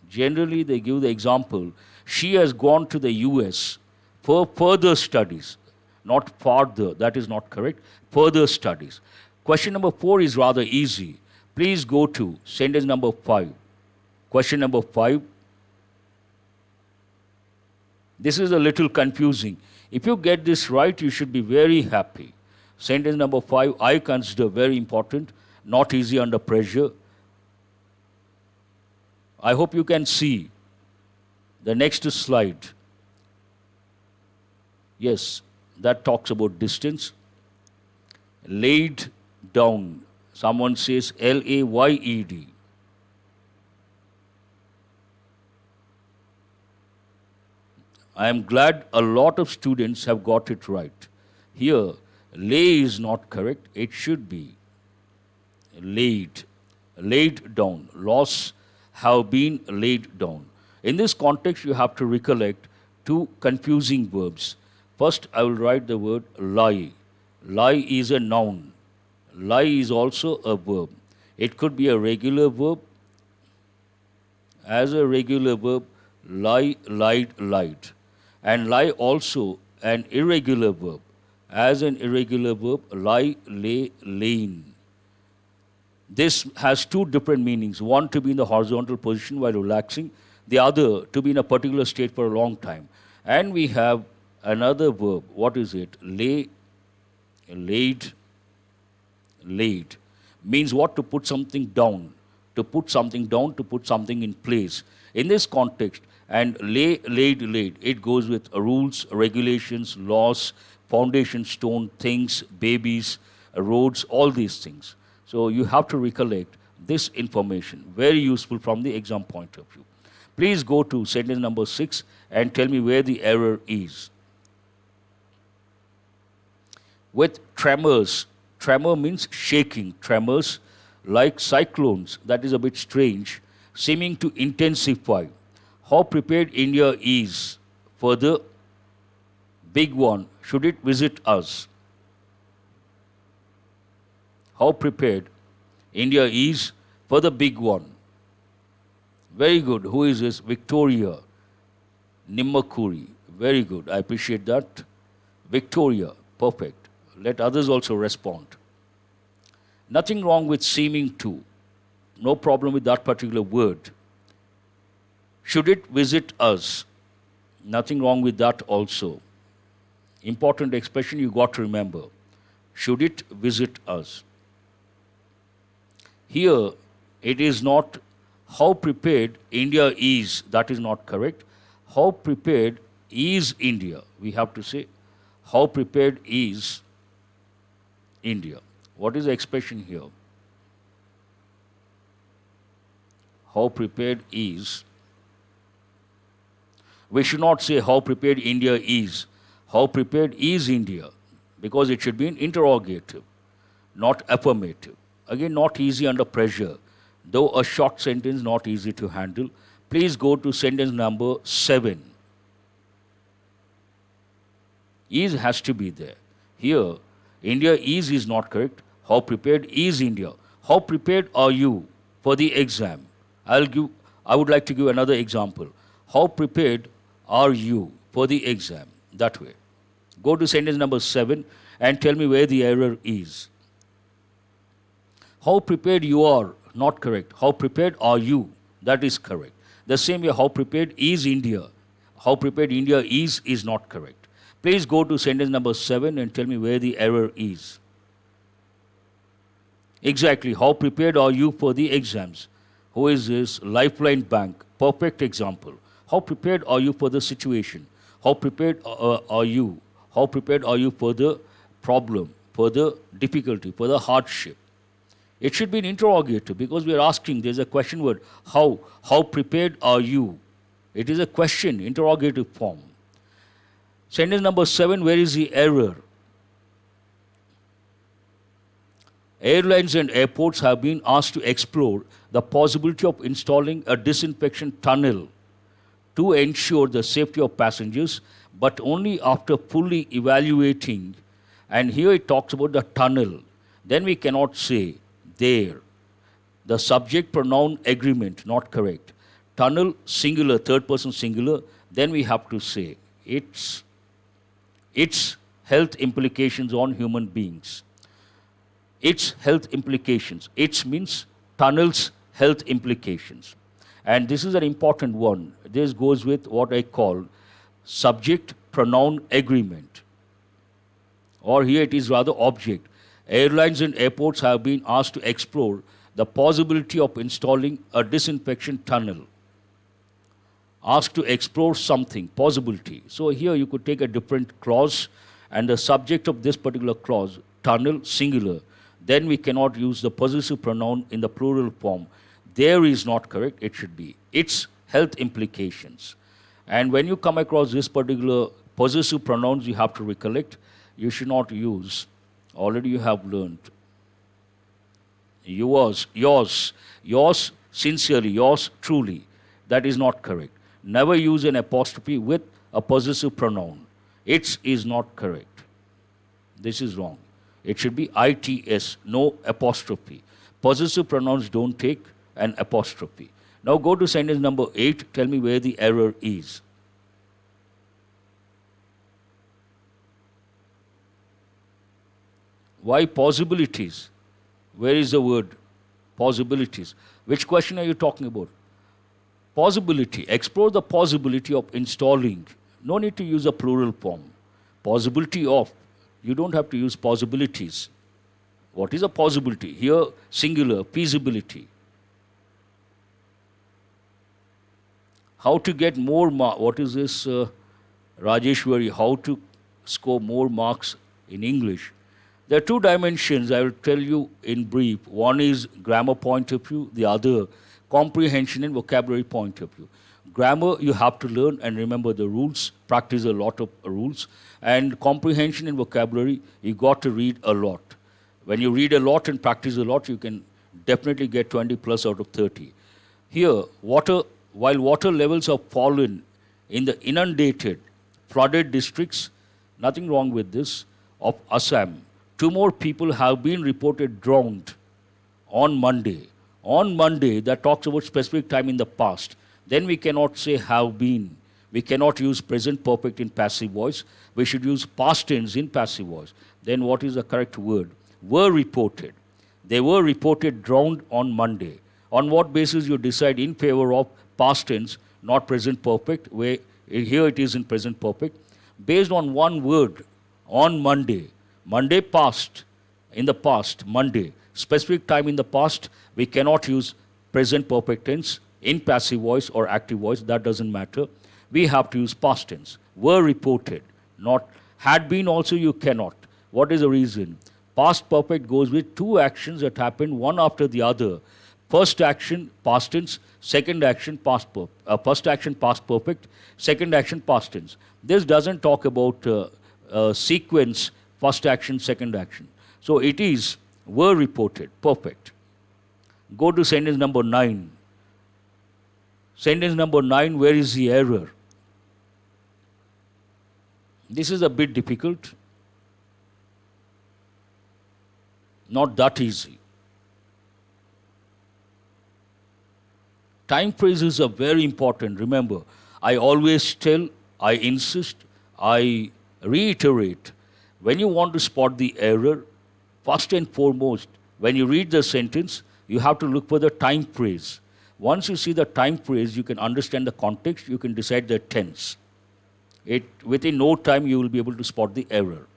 Generally, they give the example, she has gone to the US for further studies. Not farther, that is not correct. Further studies. Question number 4 is rather easy. Please go to sentence number 5. Question number 5. This is a little confusing. If you get this right, you should be very happy. Sentence number 5, I consider very important, not easy under pressure. I hope you can see the next slide. Yes, that talks about distance. Laid down. Someone says L-A-Y-E-D. I am glad a lot of students have got it right. Here, lay is not correct. It should be laid. Laid down. Laws have been laid down. In this context, you have to recollect two confusing verbs. First, I will write the word lie. Lie is a noun. Lie is also a verb. It could be a regular verb. As a regular verb, lie, lied, lied. And lie also an irregular verb. As an irregular verb, lie, lay, lain. This has two different meanings. One to be in the horizontal position while relaxing. The other to be in a particular state for a long time. And we have another verb. What is it? Lay, laid, laid. Means what? To put something down. To put something down, to put something in place. In this context, and lay, laid, laid, it goes with rules, regulations, laws, foundation stone, things, babies, roads, all these things. So you have to recollect this information, very useful from the exam point of view. Please go to sentence number 6 and tell me where the error is. With tremors, tremor means shaking, tremors like cyclones, that is a bit strange, seeming to intensify. How prepared India is for the big one should it visit us? How prepared India is for the big one. Very good. Who is this? Victoria Nimmakuri. Very good. I appreciate that. Victoria. Perfect. Let others also respond. Nothing wrong with seeming to. No problem with that particular word. Should it visit us? Nothing wrong with that also. Important expression you got to remember. Should it visit us? Here, it is not how prepared India is. That is not correct. How prepared is India? We have to say, how prepared is India? What is the expression here? How prepared is? We should not say how prepared India is. How prepared is India? Because it should be an interrogative, not affirmative. Again, not easy under pressure. Though a short sentence, not easy to handle. Please go to sentence number 7. Is has to be there. Here, India is not correct. How prepared is India? How prepared are you for the exam? I would like to give another example. How prepared are you for the exam? That way. Go to sentence number 7 and tell me where the error is. How prepared you are, not correct. How prepared are you? That is correct. The same way, how prepared is India? How prepared India is not correct. Please go to sentence number 7 and tell me where the error is. Exactly. How prepared are you for the exams? Who is this? Lifeline Bank. Perfect example. How prepared are you for the situation? How prepared are you? How prepared are you for the problem, for the difficulty, for the hardship? It should be an interrogative because we are asking, there's a question word, how? How prepared are you? It is a question, interrogative form. Sentence number 7, where is the error? Airlines and airports have been asked to explore the possibility of installing a disinfection tunnel to ensure the safety of passengers, but only after fully evaluating. And here it talks about the tunnel. Then we cannot say there. The subject pronoun agreement, not correct. Tunnel, singular, third person singular. Then we have to say its health implications on human beings. Its health implications. It means tunnel's health implications. And this is an important one. This goes with what I call subject pronoun agreement. Or here it is rather object. Airlines and airports have been asked to explore the possibility of installing a disinfection tunnel. Asked to explore something, possibility. So here you could take a different clause and the subject of this particular clause, tunnel, singular. Then we cannot use the possessive pronoun in the plural form. There is not correct, it should be its health implications. And when you come across this particular possessive pronouns, you have to recollect, you should not use, already you have learned, yours, sincerely, yours truly. That is not correct. Never use an apostrophe with a possessive pronoun. Its is not correct. This is wrong. It should be its, no apostrophe. Possessive pronouns don't take an apostrophe. Now go to sentence number 8. Tell me where the error is. Why possibilities? Where is the word possibilities? Which question are you talking about? Possibility. Explore the possibility of installing. No need to use a plural form. Possibility of. You don't have to use possibilities. What is a possibility? Here, singular, feasibility. How to get more marks? What is this, Rajeshwari? How to score more marks in English? There are two dimensions I will tell you in brief. One is grammar point of view, the other comprehension and vocabulary point of view. Grammar, you have to learn and remember the rules, practice a lot of rules. And comprehension and vocabulary, you got to read a lot. When you read a lot and practice a lot, you can definitely get 20 plus out of 30. Here, while water levels have fallen in the inundated, flooded districts, nothing wrong with this, of Assam, 2 more people have been reported drowned on Monday. On Monday, that talks about specific time in the past. Then we cannot say have been. We cannot use present perfect in passive voice. We should use past tense in passive voice. Then what is the correct word? Were reported. They were reported drowned on Monday. On what basis you decide in favor of past tense, not present perfect, where here it is in present perfect? Based on one word, on Monday. Monday past, in the past, Monday. Specific time in the past, we cannot use present perfect tense in passive voice or active voice. That doesn't matter. We have to use past tense. Were reported, not had been also you cannot. What is the reason? Past perfect goes with 2 actions that happen one after the other. First action, past tense. Second action, first action, past perfect. Second action, past tense. This doesn't talk about sequence, first action, second action. So it is were reported, perfect. Go to sentence number 9. Sentence number 9, where is the error? This is a bit difficult. Not that easy. Time phrases are very important. Remember, I always tell, I insist, I reiterate. When you want to spot the error, first and foremost, when you read the sentence, you have to look for the time phrase. Once you see the time phrase, you can understand the context, you can decide the tense. Within no time, you will be able to spot the error.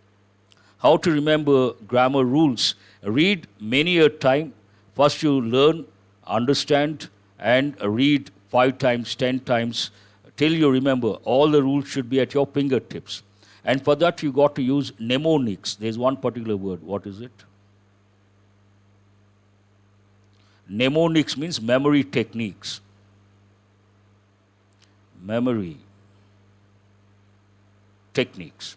How to remember grammar rules? Read many a time. First you learn, understand, and read 5 times, 10 times, till you remember. All the rules should be at your fingertips. And for that, you got to use mnemonics. There's one particular word. What is it? Mnemonics means memory techniques. Memory techniques.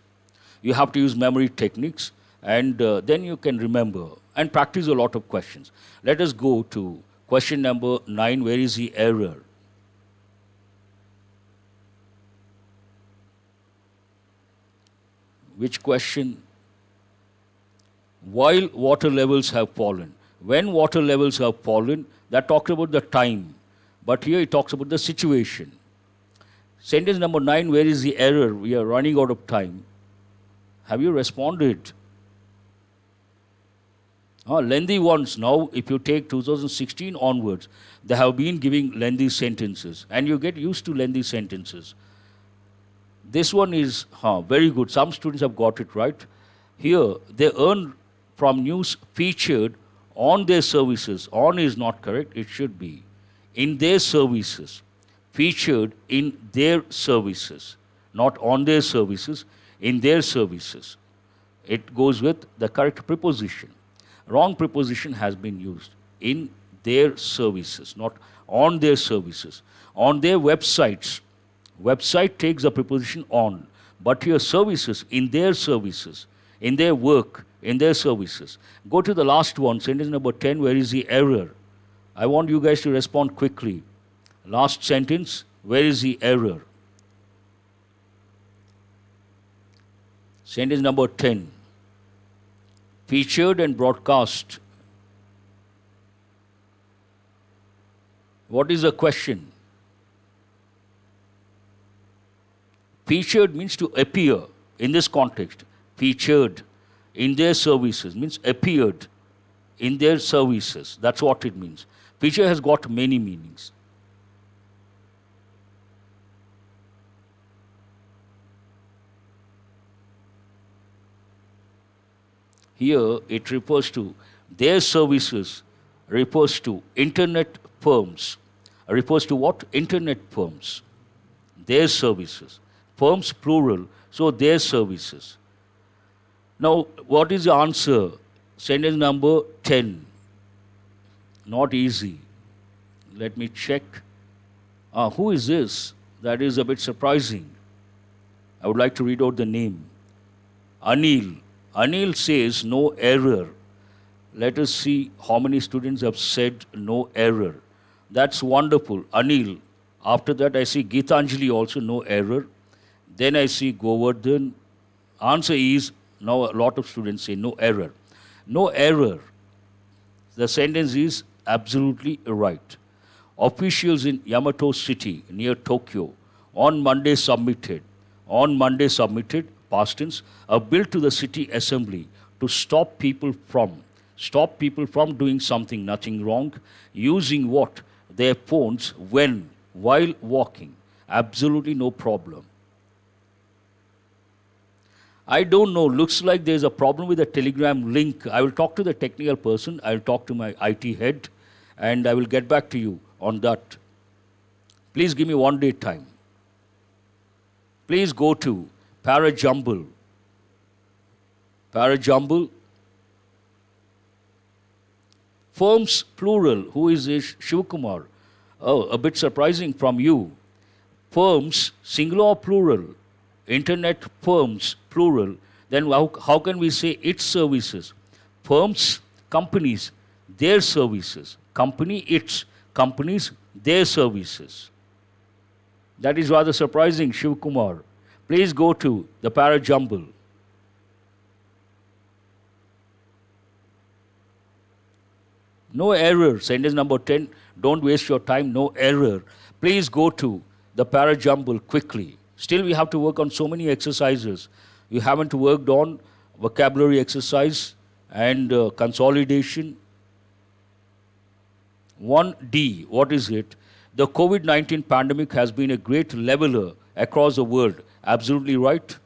You have to use memory techniques, and then you can remember and practice a lot of questions. Let us go to question number 9. Where is the error? Which question? While water levels have fallen. When water levels have fallen, that talks about the time. But here it talks about the situation. Sentence number 9, where is the error? We are running out of time. Have you responded? Lengthy ones. Now, if you take 2016 onwards, they have been giving lengthy sentences. And you get used to lengthy sentences. This one is very good. Some students have got it right. Here, they earn from news featured on their services. On is not correct. It should be in their services. Featured in their services. Not on their services, in their services. It goes with the correct preposition. Wrong preposition has been used. In their services, not on their services. On their websites. Website takes the preposition on. But here services, in their services. In their work, in their services. Go to the last one, sentence number 10, where is the error? I want you guys to respond quickly. Last sentence, where is the error? Sentence number 10. Featured and broadcast. What is the question? Featured means to appear in this context. Featured in their services means appeared in their services. That's what it means. Feature has got many meanings. Here it refers to their services, refers to internet firms. Refers to what? Internet firms. Their services. Firms plural, so their services. Now, what is the answer? Sentence number 10. Not easy. Let me check. Who is this? That is a bit surprising. I would like to read out the name. Anil. Anil says no error. Let us see how many students have said no error. That's wonderful. Anil. After that, I see Geetanjali also no error. Then I see Govardhan. Answer is, now a lot of students say no error. No error. The sentence is absolutely right. Officials in Yamato City near Tokyo on Monday submitted, past tense, a bill to the city assembly to stop people from doing something, nothing wrong, using what? Their phones while walking. Absolutely no problem. I don't know, looks like there's a problem with the Telegram link. I will talk to the technical person, I will talk to my IT head, and I will get back to you on that. Please give me 1 day time. Please go to Parajumble. Firms plural. Who is this? 𝐒𝐿𝐂𝐃𝐈𝐀. Oh, a bit surprising from you. Firms, singular or plural? Internet firms, plural. Then how can we say its services? Firms, companies, their services. Company, its. Companies, their services. That is rather surprising, 𝐶𝐿𝐂𝐃𝐈𝐀. Please go to the Parajumble. No error. Sentence number 10. Don't waste your time. No error. Please go to the Parajumble quickly. Still, we have to work on so many exercises. You haven't worked on vocabulary exercise and consolidation. 1D, what is it? The COVID-19 pandemic has been a great leveler across the world. Absolutely right.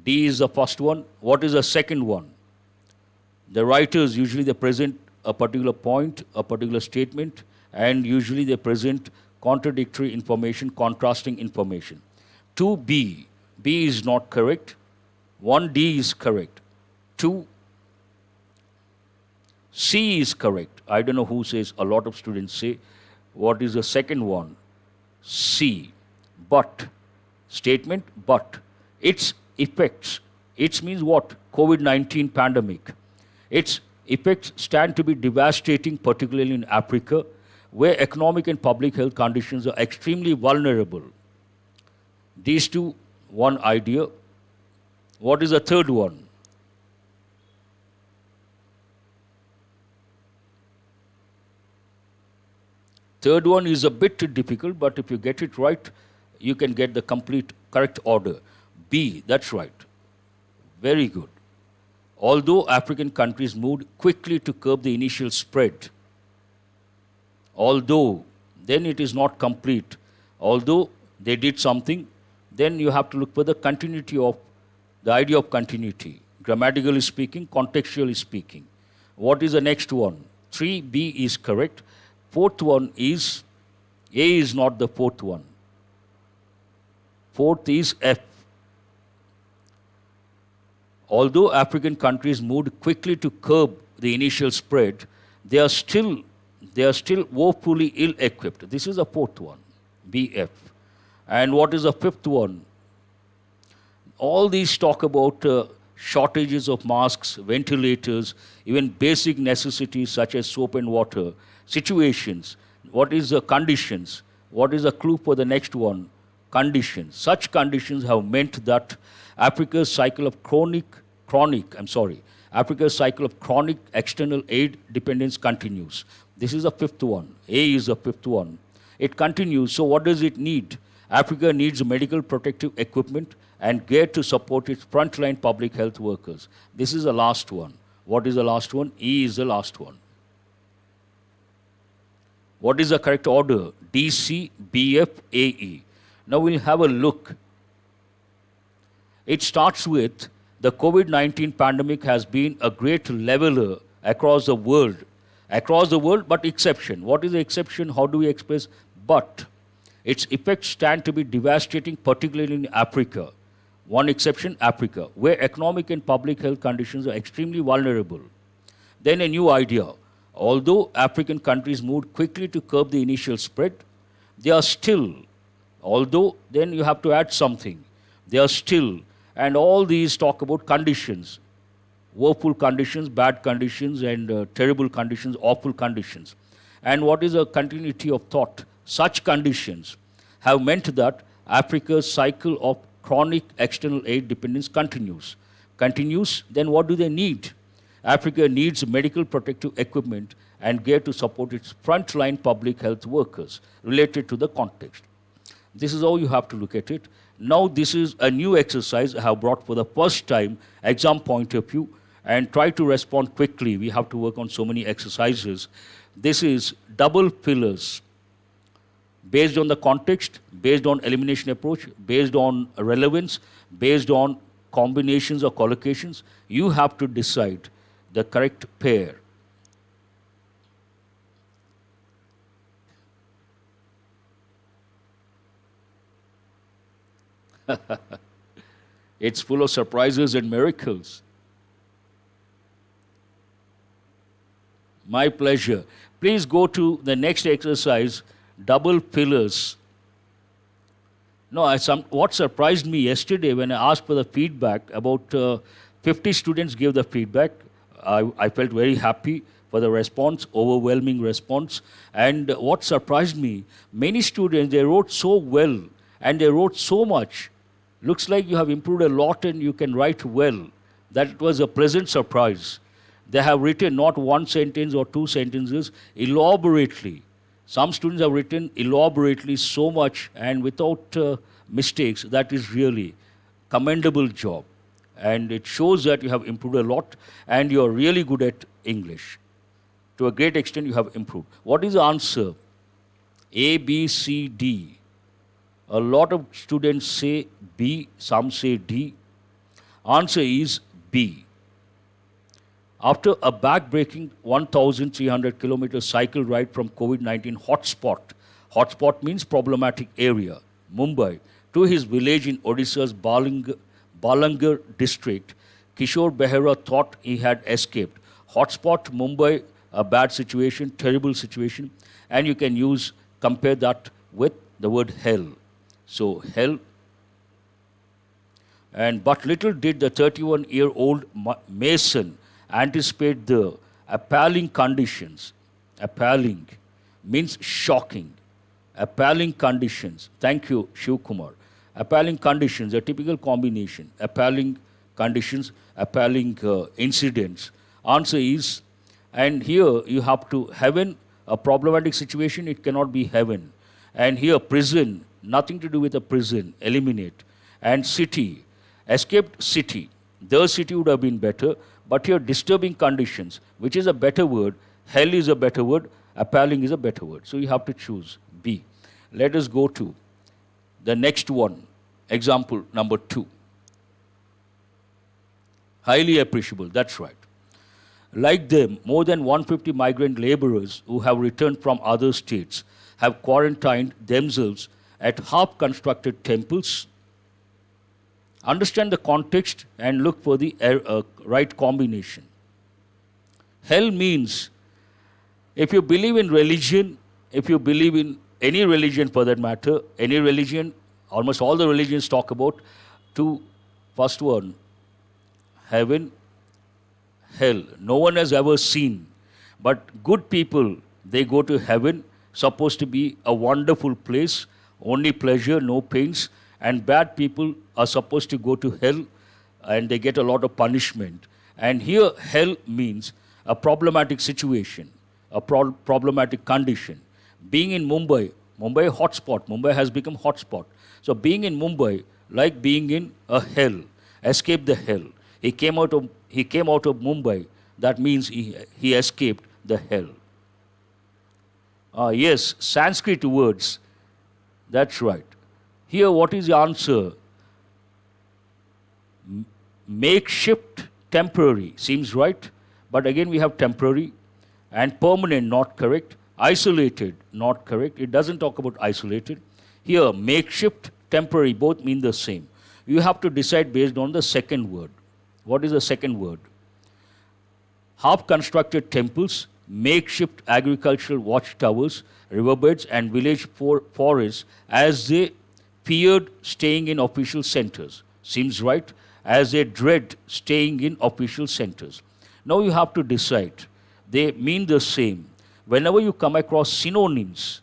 D is the first one. What is the second one? The writers usually they present a particular point, a particular statement, and usually they present contradictory information, contrasting information. 2B, B is not correct. 1D is correct. 2C is correct. I don't know who says, a lot of students say. What is the second one? C. But. Statement, but. Its effects. It means what? COVID-19 pandemic. Its effects stand to be devastating, particularly in Africa, where economic and public health conditions are extremely vulnerable. These two, one idea. What is the third one? Third one is a bit difficult, but if you get it right, you can get the complete correct order. B, that's right. Very good. Although African countries moved quickly to curb the initial spread, although, then it is not complete. Although they did something, then you have to look for the continuity of, the idea of continuity. Grammatically speaking, contextually speaking. What is the next one? 3B is correct. Fourth one is, A is not the fourth one. Fourth is F. Although African countries moved quickly to curb the initial spread, they are still woefully ill-equipped. This is the fourth one, BF. And what is the fifth one? All these talk about shortages of masks, ventilators, even basic necessities such as soap and water, situations. What is the conditions? What is the clue for the next one? Conditions. Such conditions have meant that Africa's cycle of chronic external aid dependence continues. This is the fifth one. A is the fifth one. It continues. So what does it need? Africa needs medical protective equipment and gear to support its frontline public health workers. This is the last one. What is the last one? E is the last one. What is the correct order? D, C, B, F, A, E. Now we'll have a look. It starts with the COVID-19 pandemic has been a great leveler across the world. Across the world, but exception. What is the exception? How do we express? But its effects stand to be devastating, particularly in Africa, One exception, Africa, where economic and public health conditions are extremely vulnerable. Then a new idea. Although African countries moved quickly to curb the initial spread, they are still, although then you have to add something, they are still, and all these talk about conditions, woeful conditions, bad conditions, and terrible conditions, awful conditions. And what is a continuity of thought? Such conditions have meant that Africa's cycle of chronic external aid dependence continues. Continues, then what do they need? Africa needs medical protective equipment and gear to support its frontline public health workers related to the context. This is how you have to look at it. Now this is a new exercise I have brought for the first time, exam point of view, and try to respond quickly. We have to work on so many exercises. This is double pillars. Based on the context, based on elimination approach, based on relevance, based on combinations or collocations, you have to decide the correct pair. It's full of surprises and miracles. My pleasure. Please go to the next exercise, double pillars. No, what surprised me yesterday when I asked for the feedback, about 50 students gave the feedback. I felt very happy for the response, overwhelming response. And what surprised me, many students, they wrote so well and they wrote so much. Looks like you have improved a lot and you can write well. That was a pleasant surprise. They have written not one sentence or two sentences, elaborately. Some students have written elaborately so much and without mistakes. That is really commendable job. And it shows that you have improved a lot and you are really good at English. To a great extent, you have improved. What is the answer? A, B, C, D. A lot of students say B, some say D. Answer is B. After a back-breaking 1,300 kilometer cycle ride from COVID-19 hotspot means problematic area, Mumbai, to his village in Odisha's Balangar district, Kishore Behera thought he had escaped. Hotspot, Mumbai, a bad situation, terrible situation, and you can compare that with the word hell. So, hell. But little did the 31-year-old mason anticipate the appalling conditions. Appalling means shocking. Appalling conditions. Thank you, Shiv-Kumar. Appalling conditions, a typical combination. Appalling conditions, appalling incidents. Answer is, and here you have to, heaven, a problematic situation, it cannot be heaven. And here prison, nothing to do with a prison, eliminate. And city, escaped city. The city would have been better, but here disturbing conditions, which is a better word. Hell is a better word, appalling is a better word. So you have to choose B. Let us go to the next one, example number 2. Highly appreciable, that's right. Like them, more than 150 migrant laborers who have returned from other states have quarantined themselves at half-constructed temples. Understand the context and look for the right combination. Hell means, if you believe in religion, if you believe in any religion for that matter, any religion, almost all the religions talk about first one, heaven, hell. No one has ever seen. But good people, they go to heaven, supposed to be a wonderful place, only pleasure, no pains. And bad people are supposed to go to hell and they get a lot of punishment. And here, hell means a problematic situation, a problematic condition. Being in Mumbai hotspot, Mumbai has become hotspot. So being in Mumbai, like being in a hell, escape the hell. He came out of Mumbai, that means he escaped the hell. Yes, Sanskrit words, that's right. Here, what is the answer? Makeshift, temporary, seems right. But again, we have temporary. And permanent, not correct. Isolated, not correct. It doesn't talk about isolated. Here, makeshift, temporary, both mean the same. You have to decide based on the second word. What is the second word? Half-constructed temples, makeshift agricultural watchtowers, riverbeds, and village forests as they feared staying in official centers. Seems right? As they dread staying in official centers. Now you have to decide. They mean the same. Whenever you come across synonyms,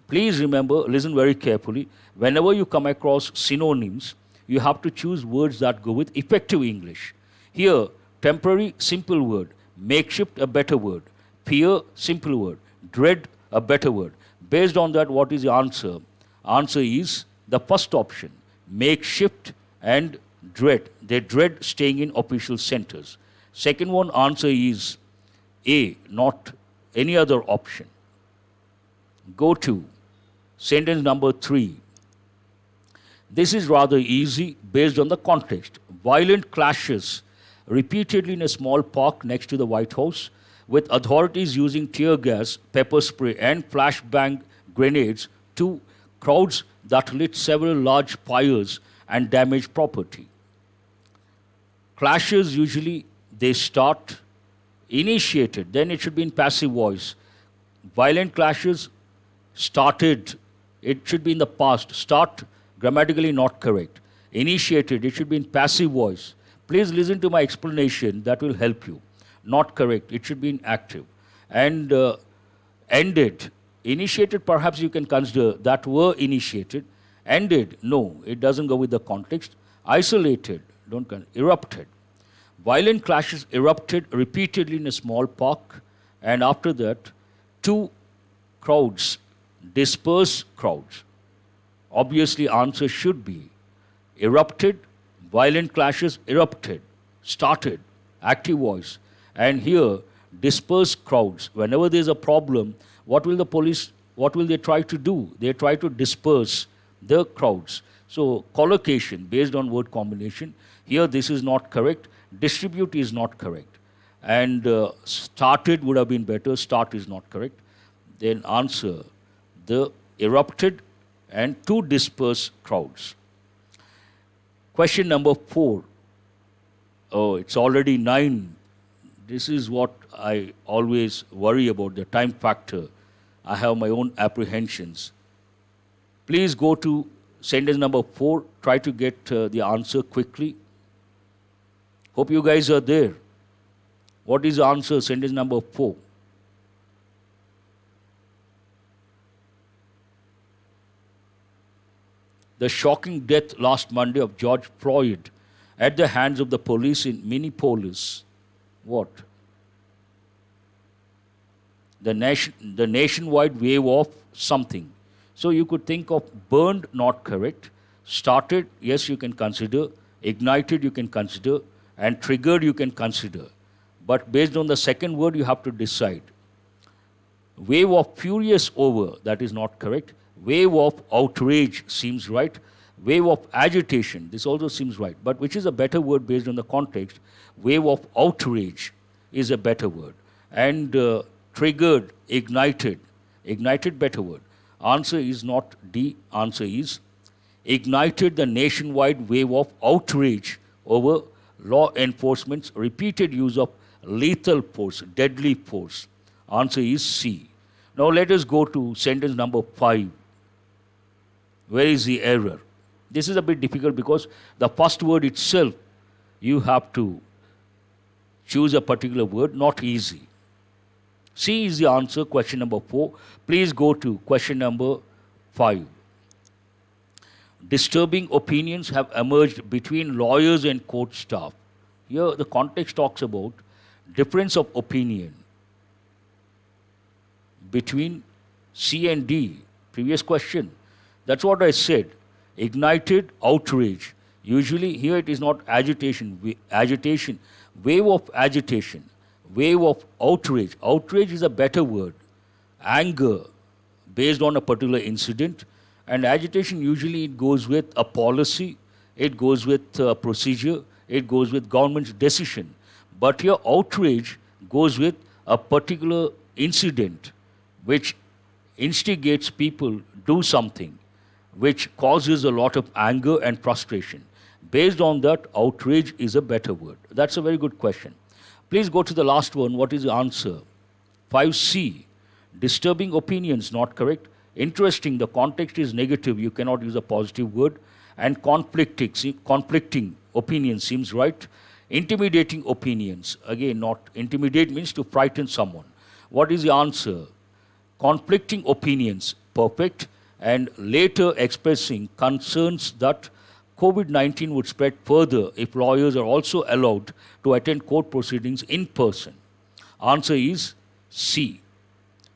please remember, listen very carefully. Whenever you come across synonyms, you have to choose words that go with effective English. Here, temporary, simple word. Makeshift, a better word. Fear, simple word. Dread, a better word. Based on that, what is the answer? Answer is the first option. Makeshift and dread. They dread staying in official centers. Second one, answer is A, not any other option. Go to sentence number 3. This is rather easy based on the context. Violent clashes repeatedly in a small park next to the White House, with authorities using tear gas, pepper spray, and flashbang grenades to crowds that lit several large fires and damaged property. Clashes usually they start initiated, then it should be in passive voice. Violent clashes started, it should be in the past. Start, grammatically not correct. Initiated, it should be in passive voice. Please listen to my explanation, that will help you. Not correct, it should be in active. And ended, initiated perhaps you can consider that were initiated. Ended, no, it doesn't go with the context. Isolated, don't consider. Erupted. Violent clashes erupted repeatedly in a small park, and after that, two crowds, dispersed crowds. Obviously, answer should be erupted, violent clashes erupted, started, active voice. And here, dispersed crowds. Whenever there is a problem, what will the police, what will they try to do? They try to disperse the crowds. So, collocation based on word combination. Here, this is not correct. Distribute is not correct. And started would have been better. Start is not correct. Then answer, the erupted and two dispersed crowds. Question number 4. Oh, it's already 9. This is what I always worry about, the time factor. I have my own apprehensions. Please go to sentence number 4. Try to get the answer quickly. Hope you guys are there. What is the answer? Sentence number 4. The shocking death last Monday of George Floyd at the hands of the police in Minneapolis. What? The nationwide wave of something. So you could think of burned, not correct. Started, yes, you can consider. Ignited, you can consider. And triggered, you can consider. But based on the second word, you have to decide. Wave of furious over, that is not correct. Wave of outrage seems right. Wave of agitation, this also seems right. But which is a better word based on the context? Wave of outrage is a better word. And triggered, ignited. Ignited, better word. Answer is not D. Answer is ignited the nationwide wave of outrage over law enforcement's repeated use of lethal force, deadly force. Answer is C. Now let us go to sentence number 5. Where is the error? This is a bit difficult because the first word itself, you have to choose a particular word, not easy. C is the answer, question number 4. Please go to question number 5. Disturbing opinions have emerged between lawyers and court staff. Here the context talks about difference of opinion between C and D. Previous question. That's what I said. Ignited, outrage. Usually here it is not agitation. Agitation. Wave of agitation. Wave of outrage. Outrage is a better word. Anger based on a particular incident. And agitation usually it goes with a policy. It goes with a procedure. It goes with government's decision. But here outrage goes with a particular incident which instigates people do something, which causes a lot of anger and frustration. Based on that, outrage is a better word. That's a very good question. Please go to the last one. What is the answer? 5C. Disturbing opinions, not correct. Interesting, the context is negative. You cannot use a positive word. And conflicting opinions seems right. Intimidating opinions, again, not intimidate means to frighten someone. What is the answer? Conflicting opinions, perfect. And later expressing concerns that COVID-19 would spread further if lawyers are also allowed to attend court proceedings in person. Answer is C.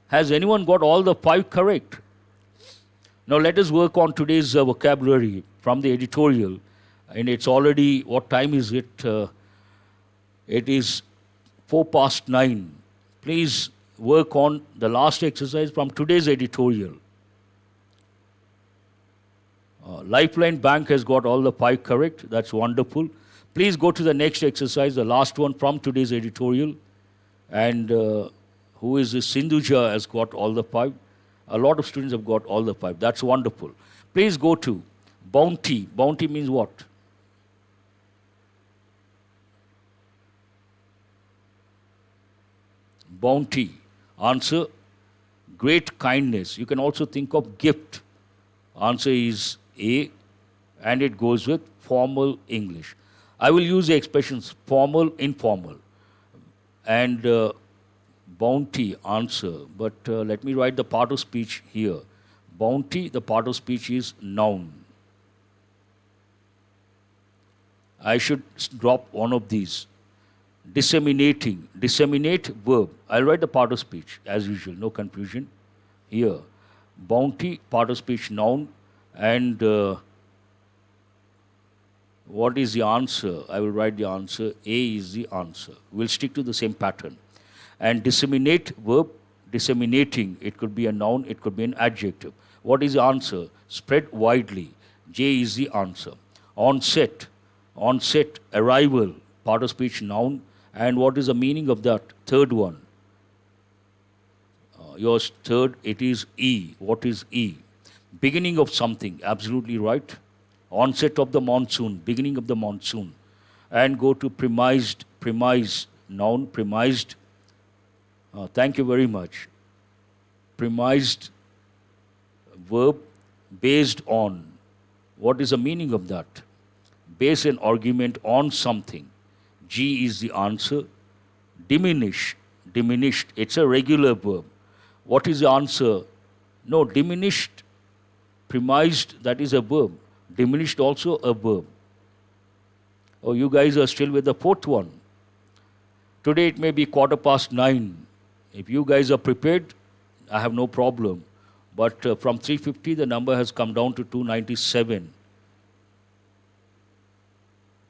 Has anyone got all the 5 correct? Now let us work on today's vocabulary from the editorial. And it's already, what time is it? It is 9:04. Please work on the last exercise from today's editorial. Lifeline Bank has got all the 5 correct. That's wonderful. Please go to the next exercise, the last one from today's editorial. And who is this? Sindhuja has got all the 5. A lot of students have got all the 5. That's wonderful. Please go to bounty. Bounty means what? Bounty. Answer, great kindness. You can also think of gift. Answer is A, and it goes with formal English. I will use the expressions formal, informal, and bounty answer. But let me write the part of speech here. Bounty, the part of speech is noun. I should drop one of these. Disseminating. Disseminate, verb. I'll write the part of speech as usual, no confusion here. Bounty, part of speech, noun. And what is the answer? I will write the answer. A is the answer. We'll stick to the same pattern. And disseminate, verb. Disseminating, it could be a noun, it could be an adjective. What is the answer? Spread widely. J is the answer. Onset. Onset, arrival, part of speech, noun. And what is the meaning of that? Third one. Yours third, it is E. What is E? Beginning of something, absolutely right. Onset of the monsoon, beginning of the monsoon. And go to premised, premise, noun, premised. Thank you very much. Premised, verb, based on. What is the meaning of that? Base an argument on something. G is the answer. Diminish, diminished, it's a regular verb. What is the answer? No, diminished, premised, that is a verb. Diminished also a verb. Oh, you guys are still with the fourth one. Today it may be 9:15. If you guys are prepared, I have no problem. But from 350, the number has come down to 297.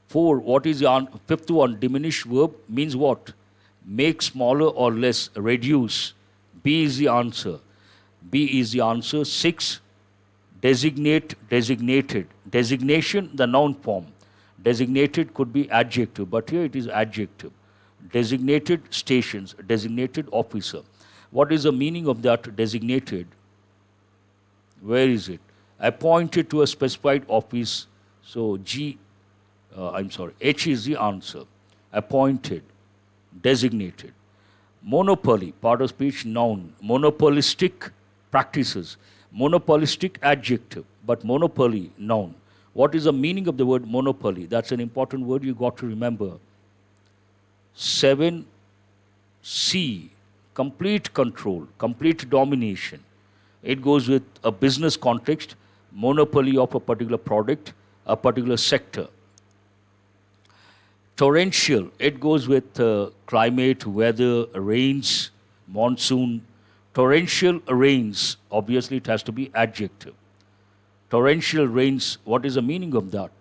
4, what is the fifth one? Diminish verb means what? Make smaller or less, reduce. B is the answer. B is the answer. 6, designate, designated. Designation, the noun form. Designated could be adjective, but here it is adjective. Designated stations, designated officer. What is the meaning of that designated? Where is it? Appointed to a specified office. So H is the answer. Appointed, designated. Monopoly, part of speech, noun. Monopolistic practices. Monopolistic adjective, but monopoly, noun. What is the meaning of the word monopoly? That's an important word you got to remember. 7, C, complete control, complete domination. It goes with a business context, monopoly of a particular product, a particular sector. Torrential, it goes with climate, weather, rains, monsoon. Torrential rains, obviously it has to be adjective. Torrential rains, what is the meaning of that?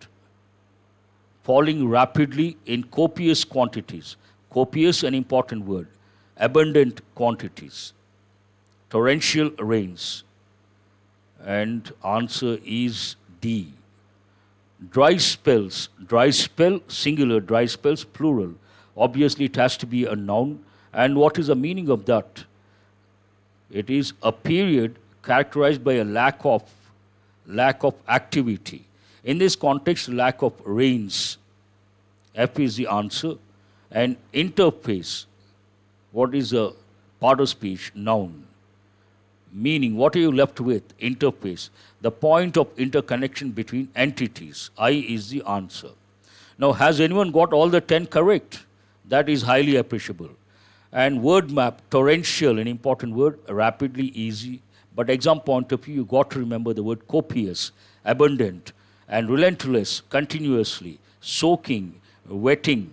Falling rapidly in copious quantities. Copious, an important word. Abundant quantities. Torrential rains. And answer is D. Dry spells. Dry spell, singular. Dry spells, plural. Obviously, it has to be a noun. And what is the meaning of that? It is a period characterized by a lack of activity. In this context, lack of rains. F is the answer. And interface. What is a part of speech? Noun. Meaning, what are you left with? Interface. The point of interconnection between entities. I is the answer. Now, has anyone got all the 10 correct? That is highly appreciable. And word map, torrential, an important word, rapidly, easy. But exam point of view, you got to remember the word copious, abundant, and relentless, continuously, soaking, wetting,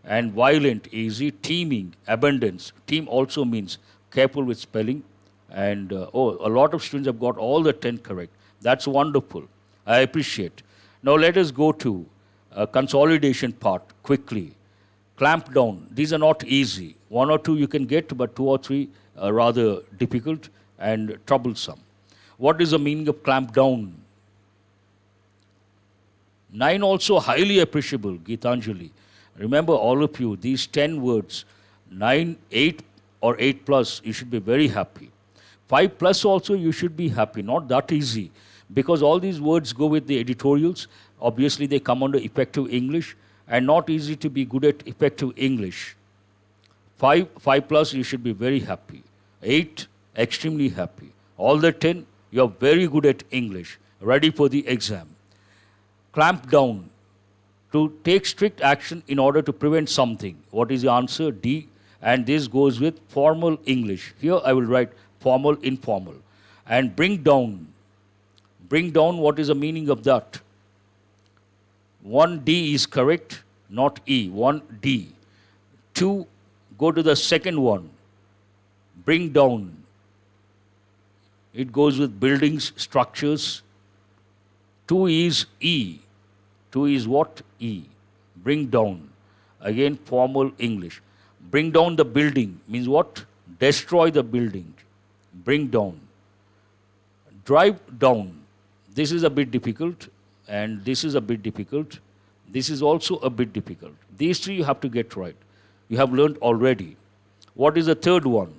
and violent, easy, teeming, abundance. Team also means careful with spelling. And a lot of students have got all the 10 correct. That's wonderful. I appreciate. Now let us go to consolidation part quickly. Clamp down. These are not easy. 1 or 2 you can get, but 2 or 3 are rather difficult and troublesome. What is the meaning of clamp down? 9 also highly appreciable, Geetanjali. Remember all of you, these 10 words, 9, 8 or 8 plus, you should be very happy. 5 plus also you should be happy, not that easy. Because all these words go with the editorials. Obviously they come under effective English and not easy to be good at effective English. 5 plus you should be very happy. 8, extremely happy. All the 10, you are very good at English, ready for the exam. Clamp down, to take strict action in order to prevent something. What is the answer? D. And this goes with formal English. Here I will write formal, informal. And bring down. Bring down, what is the meaning of that? 1D is correct, not E, 1D. 2, go to the second one. Bring down. It goes with buildings, structures. 2 is E. 2 is what? E. Bring down. Again, formal English. Bring down the building means what? Destroy the building. Bring down. Drive down. This is a bit difficult, and this is a bit difficult. This is also a bit difficult. These 3 you have to get right. You have learned already. What is the third one?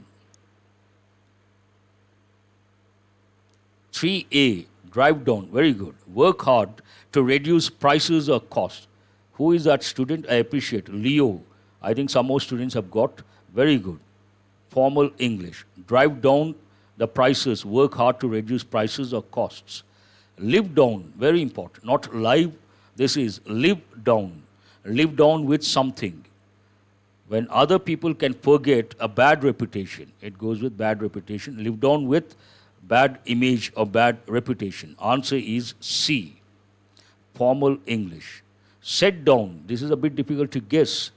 3A, drive down. Very good. Work hard to reduce prices or cost. Who is that student? I appreciate. Leo. I think some more students have got. Very good. Formal English. Drive down the prices. Work hard to reduce prices or costs. Live down. Very important. Not live. This is live down. Live down with something. When other people can forget a bad reputation, it goes with bad reputation. Live down with bad image or bad reputation. Answer is C. Formal English. Set down. This is a bit difficult to guess.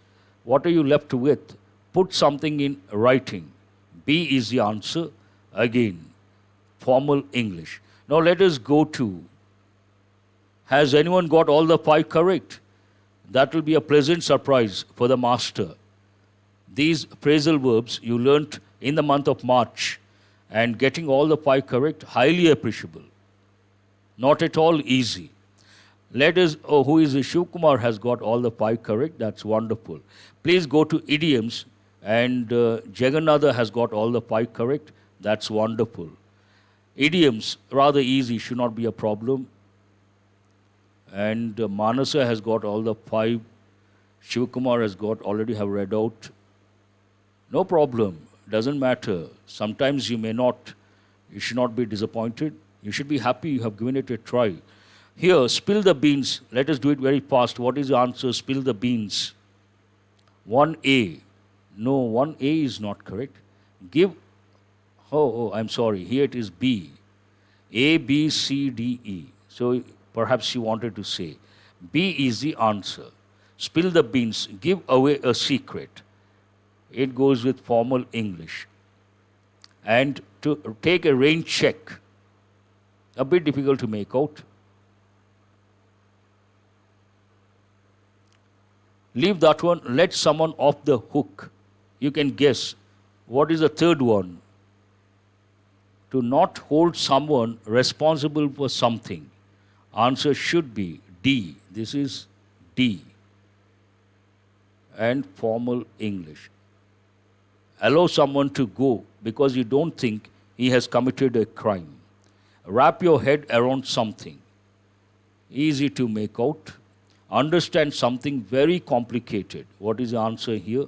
What are you left with? Put something in writing. B is the answer. Again, formal English. Now let us go to, has anyone got all the 5 correct? That will be a pleasant surprise for the master. These phrasal verbs you learnt in the month of March, and getting all the 5 correct, highly appreciable. Not at all easy. Let us, who is it? Shivkumar has got all the 5 correct. That's wonderful. Please go to idioms, and Jagannatha has got all the 5 correct. That's wonderful. Idioms, rather easy, should not be a problem. And Manasa has got all the 5. Shivkumar has got, already have read out. No problem. Doesn't matter. Sometimes you may not, you should not be disappointed. You should be happy you have given it a try. Here, spill the beans. Let us do it very fast. What is the answer? Spill the beans. 1A. No, 1A is not correct. Give, I'm sorry. Here it is B. A, B, C, D, E. So perhaps you wanted to say. B is the answer. Spill the beans. Give away a secret. It goes with formal English. And to take a rain check. A bit difficult to make out. Leave that one. Let someone off the hook. You can guess. What is the third one? To not hold someone responsible for something. Answer should be D. This is D. And formal English. Allow someone to go because you don't think he has committed a crime. Wrap your head around something. Easy to make out. Understand something very complicated. What is the answer here?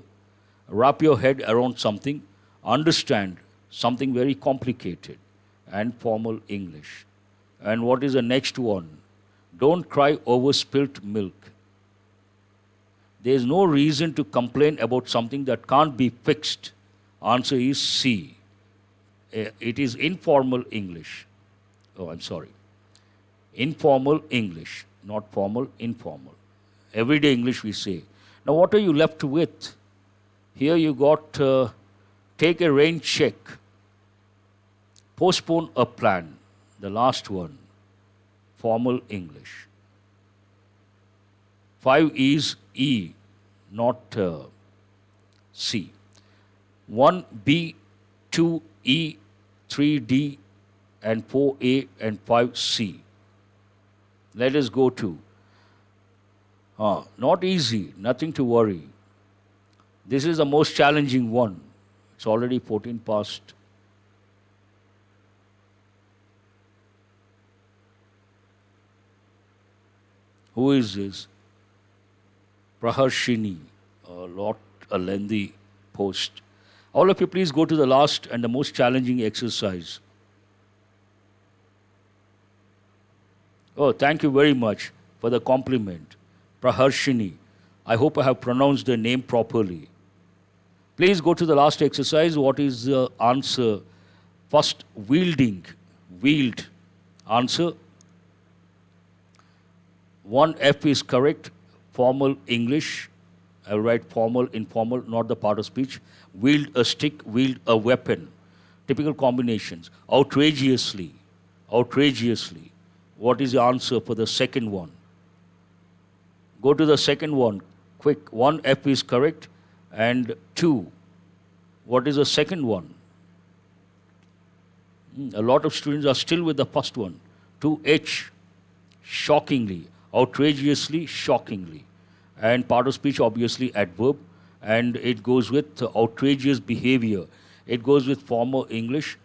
Wrap your head around something. Understand something very complicated. And formal English. And what is the next one? Don't cry over spilt milk. There is no reason to complain about something that can't be fixed. Answer is C. It is informal English. Oh, I'm sorry. Informal English, not formal, informal. Everyday English we say. Now what are you left with? Here you got take a rain check. Postpone a plan. The last one. Formal English. 5 is E, not C. 1B, 2E, 3D, and 4A, and 5C. Let us go to. Not easy, nothing to worry. This is the most challenging one. It's already 14 past. Who is this? Praharshini. A lengthy post. All of you please go to the last and the most challenging exercise. Oh, thank you very much for the compliment. Praharshini. I hope I have pronounced the name properly. Please go to the last exercise. What is the answer? First, wielding. Wield. Answer. 1F is correct. Formal English. I will write formal, informal, not the part of speech. Wield a stick, wield a weapon. Typical combinations. Outrageously. Outrageously. What is the answer for the second one? Go to the second one. Quick. 1F is correct. And 2. What is the second one? A lot of students are still with the first one. 2H. Shockingly. Outrageously, shockingly. And part of speech, obviously, adverb. And it goes with outrageous behavior. It goes with formal English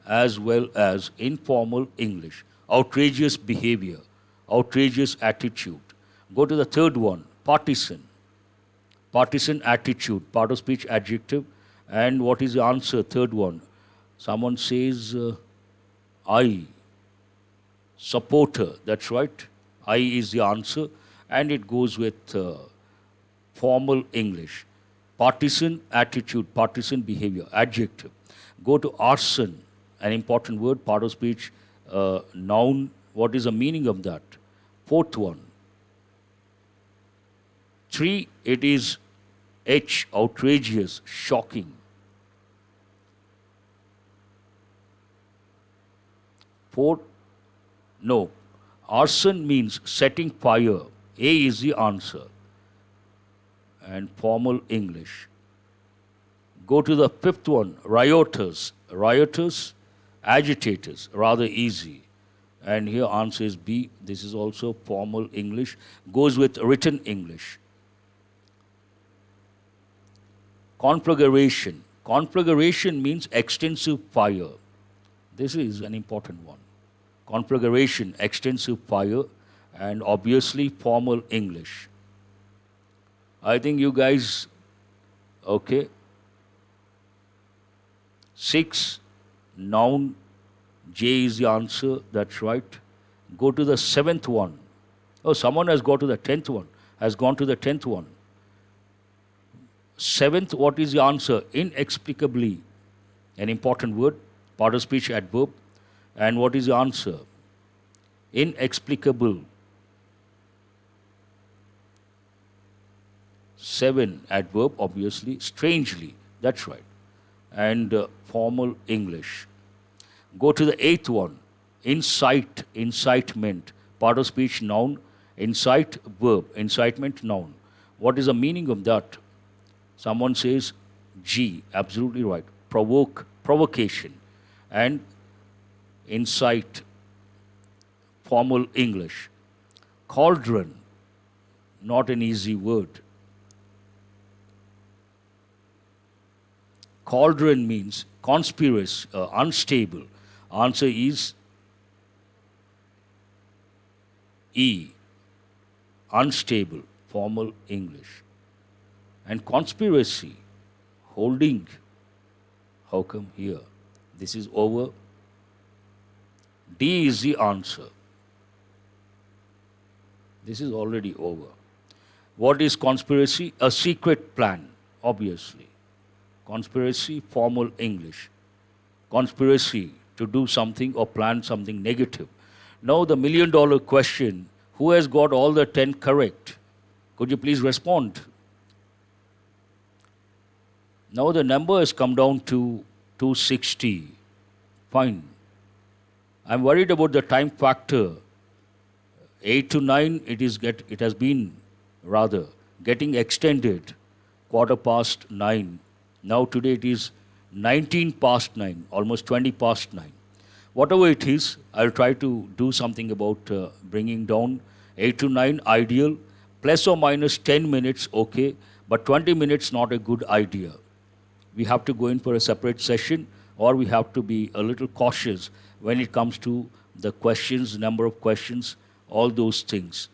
as well as informal English. Outrageous behavior. Outrageous attitude. Go to the third one. Partisan. Partisan attitude. Part of speech, adjective. And what is the answer? Third one. Someone says, I. Supporter. That's right. I is the answer, and it goes with formal English. Partisan attitude, partisan behavior, adjective. Go to arson, an important word, part of speech, noun. What is the meaning of that? Fourth one. 3, it is H, outrageous, shocking. 4, no. Arson means setting fire. A is the answer. And formal English. Go to the fifth one. Rioters. Rioters, agitators. Rather easy. And here answer is B. This is also formal English. Goes with written English. Conflagration. Conflagration means extensive fire. This is an important one. Conflagration, extensive fire, and obviously formal English. I think you guys, okay. 6, noun, J is the answer, that's right. Go to the 7th one. Oh, someone has gone to the 10th one, has gone to the 10th one. 7th, what is the answer? Inexplicably, an important word, part of speech, adverb. And what is the answer? Inexplicable. 7, adverb, obviously. Strangely, that's right. And formal English. Go to the 8th one. Incite, incitement. Part of speech, noun. Incite, verb. Incitement, noun. What is the meaning of that? Someone says G, absolutely right. Provoke, provocation. And incite, formal English. Cauldron, not an easy word. Cauldron means conspiracy, unstable. Answer is E, unstable, formal English. And conspiracy, holding, how come here? This is over. D is the answer. This is already over. What is conspiracy? A secret plan, obviously. Conspiracy, formal English. Conspiracy to do something or plan something negative. Now the million-dollar question, who has got all the 10 correct? Could you please respond? Now the number has come down to 260. Fine. I'm worried about the time factor. 8 to 9, it has been rather getting extended. 9:15. Now today it is 9, almost 9. Whatever it is, I'll try to do something about bringing down 8 to 9 ideal, plus or minus 10 minutes, okay, but 20 minutes not a good idea. We have to go in for a separate session, or we have to be a little cautious when it comes to the questions, number of questions, all those things.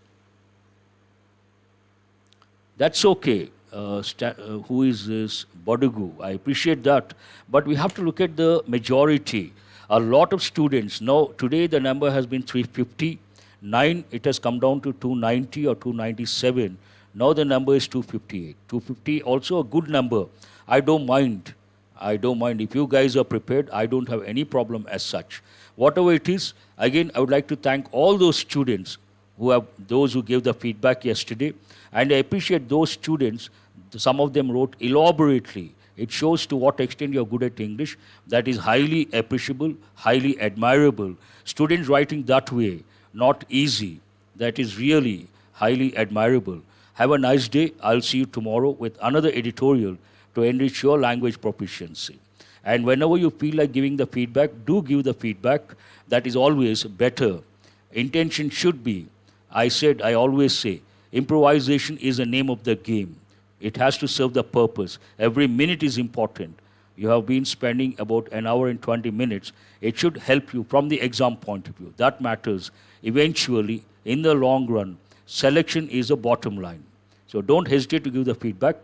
That's okay. Who is this? Bodugu. I appreciate that. But we have to look at the majority. A lot of students, now today the number has been 350. 9, it has come down to 290 or 297. Now the number is 258. 250, also a good number. I don't mind. If you guys are prepared, I don't have any problem as such. Whatever it is, again, I would like to thank all those students those who gave the feedback yesterday. And I appreciate those students. Some of them wrote elaborately. It shows to what extent you're good at English. That is highly appreciable, highly admirable. Students writing that way, not easy. That is really highly admirable. Have a nice day. I'll see you tomorrow with another editorial to enrich your language proficiency. And whenever you feel like giving the feedback, do give the feedback. That is always better. Intention should be, I always say, improvisation is the name of the game. It has to serve the purpose. Every minute is important. You have been spending about an hour and 20 minutes. It should help you from the exam point of view. That matters. Eventually, in the long run, selection is the bottom line. So don't hesitate to give the feedback.